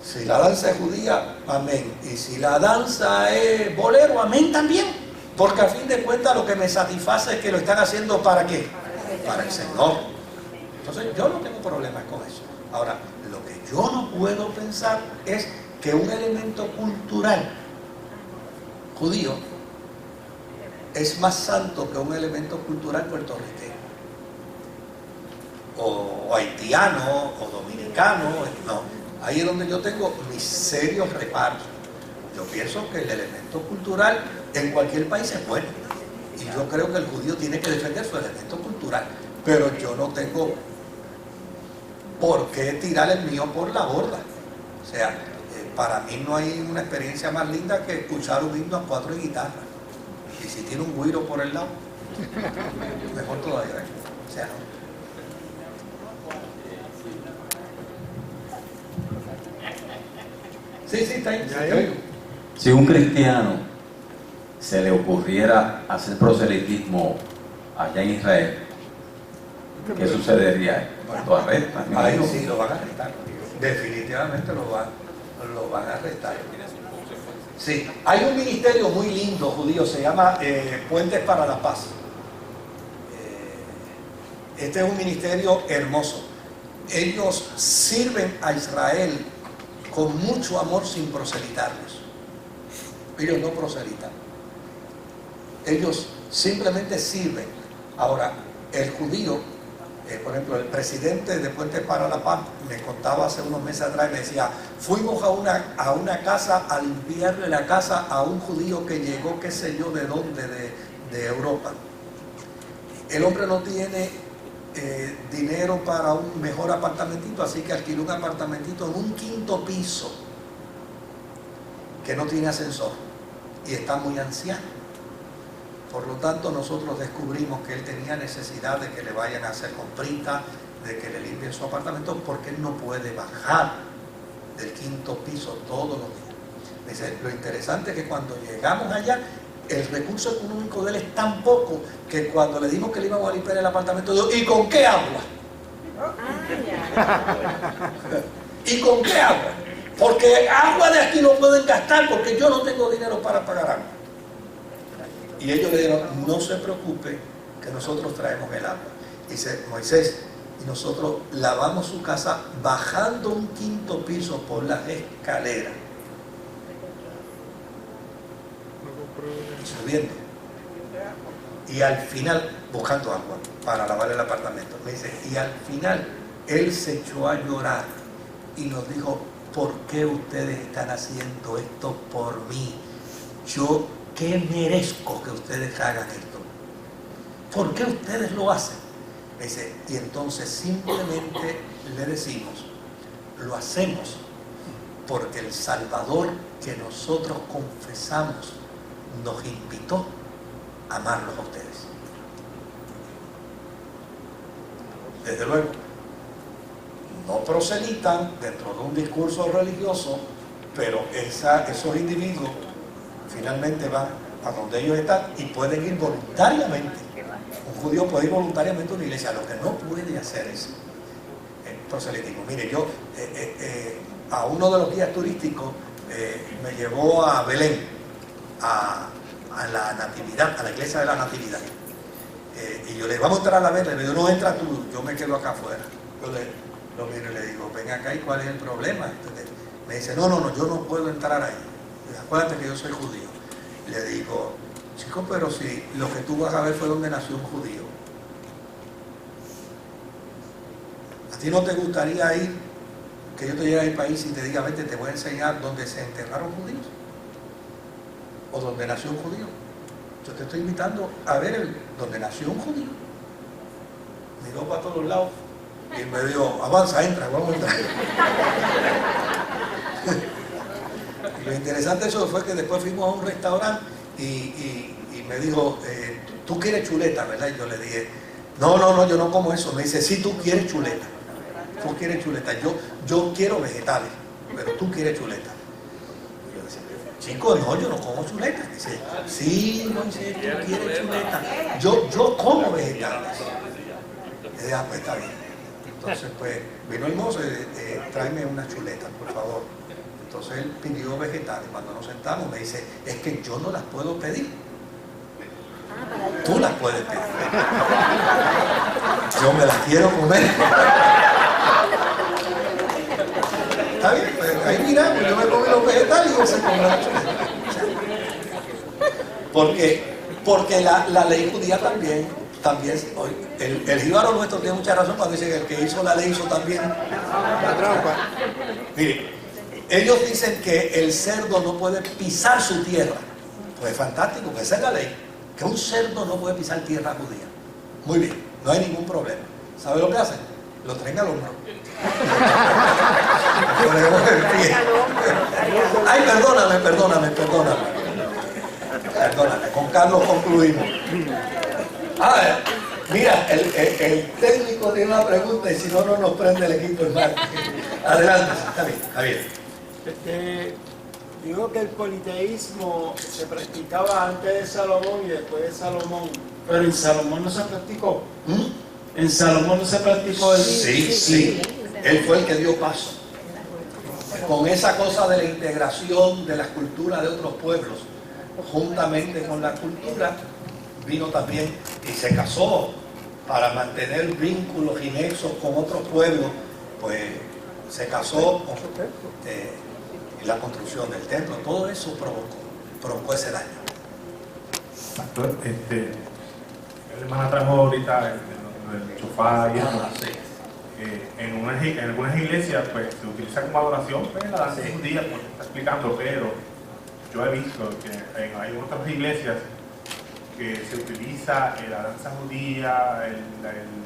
Si la danza es judía, amén. Y si la danza es bolero, amén también. Porque a fin de cuentas lo que me satisface es que lo están haciendo ¿para qué? Para el Señor. Entonces yo no tengo problemas con eso. Ahora, lo que yo no puedo pensar es que un elemento cultural judío es más santo que un elemento cultural puertorriqueño, o haitiano, o dominicano. No, ahí es donde yo tengo mis serios reparos. Yo pienso que el elemento cultural en cualquier país es bueno, y yo creo que el judío tiene que defender su elemento cultural, pero yo no tengo por qué tirar el mío por la borda. O sea, para mí no hay una experiencia más linda que escuchar un himno a 4 guitarras. Y si tiene un güiro por el lado, mejor todavía. O sea, sí, está ahí. Si un cristiano se le ocurriera hacer proselitismo allá en Israel, ¿qué sucedería? Lo arrestan. Ahí sí lo van a arrestar. Definitivamente lo van a arrestar. Sí, hay un ministerio muy lindo judío, se llama Puentes para la Paz. Este es un ministerio hermoso. Ellos sirven a Israel con mucho amor sin proselitarlos. Ellos no proselitan. Ellos simplemente sirven. Ahora, el judío, por ejemplo, el presidente de Puentes para la Paz me contaba hace unos meses atrás, me decía, fuimos a una casa a limpiarle la casa a un judío que llegó, qué sé yo, de dónde, de Europa. El hombre no tiene dinero para un mejor apartamentito, así que alquiló un apartamentito en un 5º piso que no tiene ascensor y está muy anciano. Por lo tanto, nosotros descubrimos que él tenía necesidad de que le vayan a hacer comprita, de que le limpien su apartamento, porque él no puede bajar del 5º piso todos los días. Dice, lo interesante es que cuando llegamos allá, el recurso económico de él es tan poco que cuando le dimos que le íbamos a limpiar el apartamento, dijo, ¿y con qué agua? ¿Y con qué agua? Porque agua de aquí no pueden gastar porque yo no tengo dinero para pagar agua. Y ellos le dijeron, no se preocupe, que nosotros traemos el agua. Dice Moisés, y nosotros lavamos su casa bajando un 5º piso por las escaleras y subiendo. Y al final, buscando agua para lavar el apartamento. Me dice, y al final, él se echó a llorar y nos dijo, ¿por qué ustedes están haciendo esto por mí? Yo, ¿qué merezco que ustedes hagan esto? ¿Por qué ustedes lo hacen? Me dice, y entonces simplemente le decimos, lo hacemos porque el Salvador que nosotros confesamos nos invitó a amarlos a ustedes. Desde luego, no proselitan dentro de un discurso religioso, pero esos individuos finalmente van a donde ellos están y pueden ir voluntariamente. Un judío puede ir voluntariamente a una iglesia. Lo que no puede hacer es proselitismo. Mire, yo a uno de los guías turísticos me llevó a Belén, a la Natividad, a la iglesia de la Natividad. Y yo le digo, vamos a entrar a la vez. Le digo, no, entra tú, yo me quedo acá afuera. Yo lo miro y le digo, ven acá, ¿y cuál es el problema? Entonces, me dice, no, yo no puedo entrar ahí. Acuérdate que yo soy judío. Le digo, chico, pero si lo que tú vas a ver fue donde nació un judío. ¿A ti no te gustaría ir, que yo te llegue a mi país y te diga, vete, te voy a enseñar dónde se enterraron judíos? ¿O donde nació un judío? Yo te estoy invitando a ver donde nació un judío. Miró para todos lados y me dijo, avanza, entra, vamos a entrar. Y lo interesante de eso fue que después fuimos a un restaurante y me dijo, tú quieres chuleta, ¿verdad? Y yo le dije, no, yo no como eso. Me dice, sí, tú quieres chuleta. tú quieres chuleta, yo quiero vegetales, pero tú quieres chuleta. Y yo decía, chico, no, yo no como chuleta. Dice, sí, Moisés, tú quieres chuleta, yo como vegetales. Y dije, pues está bien. Entonces, pues, vino el mozo y tráeme unas chuletas, por favor. Entonces él pidió vegetales. Cuando nos sentamos me dice, es que yo no las puedo pedir. Tú las puedes pedir. Yo me las quiero comer. Está bien, pues ahí miramos, yo me comí los vegetales y él se comió las chuletas. Porque la ley judía también el jíbaro nuestro tiene mucha razón cuando dice que el que hizo la ley hizo también la trampa. Mire, ellos dicen que el cerdo no puede pisar su tierra. Pues es fantástico, que esa es la ley, que un cerdo no puede pisar tierra judía. Muy bien, no hay ningún problema. ¿Sabe lo que hacen? Lo traen al hombro. Ay, perdóname. Con Carlos concluimos. Mira, el técnico tiene una pregunta y si no, no nos prende el equipo en marcha. Adelante, está bien, Javier. Digo que el politeísmo se practicaba antes de Salomón y después de Salomón, pero en Salomón no se practicó. En Salomón no se practicó el... Sí. Él fue el que dio paso. Con esa cosa de la integración de las culturas de otros pueblos, juntamente con la cultura, vino también y se casó para mantener vínculos y nexos con otros pueblos, pues se casó con la construcción del templo. Todo eso provocó ese daño. Pastor, la hermana trajo ahorita el chofá y eso. En algunas iglesias pues se utiliza como adoración, pues la danza judía, pues está explicando, pero yo he visto que hay otras iglesias que se utiliza la danza judía, el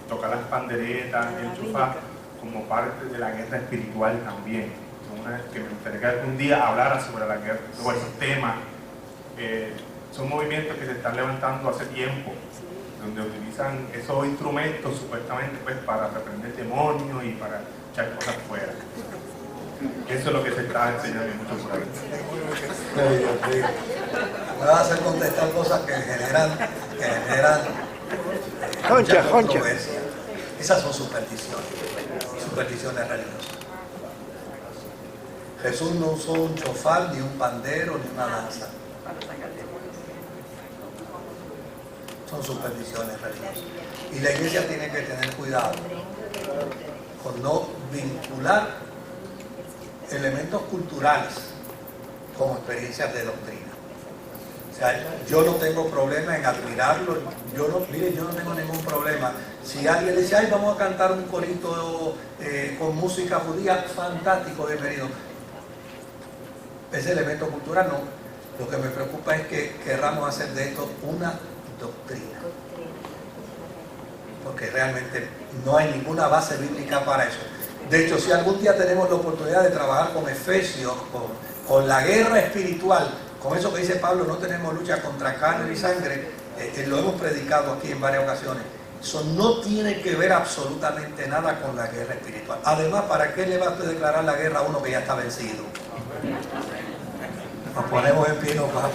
tocar las panderetas, el chofá, como parte de la guerra espiritual también. Que me gustaría que algún día hablara sobre la guerra, sobre esos temas. Son movimientos que se están levantando hace tiempo, donde utilizan esos instrumentos supuestamente pues, para reprender demonios y para echar cosas fuera. Eso es lo que se está enseñando mucho por ahí. Me vas a hacer contestar cosas que generan Concha. controversia. Esas son supersticiones religiosas. Jesús no usó un chofar, ni un pandero, ni una danza. Son supersticiones religiosas. Y la iglesia tiene que tener cuidado con no vincular elementos culturales como experiencias de doctrina. O sea, yo no tengo problema en admirarlo. Yo no tengo ningún problema. Si alguien dice, ay, vamos a cantar un corito con música judía, fantástico, bienvenido. Ese elemento cultural no. Lo que me preocupa es que querramos hacer de esto una doctrina. Porque realmente no hay ninguna base bíblica para eso. De hecho, si algún día tenemos la oportunidad de trabajar con Efesios, con la guerra espiritual, con eso que dice Pablo, no tenemos lucha contra carne y sangre, lo hemos predicado aquí en varias ocasiones. Eso no tiene que ver absolutamente nada con la guerra espiritual. Además, ¿para qué le va a declarar la guerra a uno que ya está vencido? Nos ponemos en pie y nos vamos.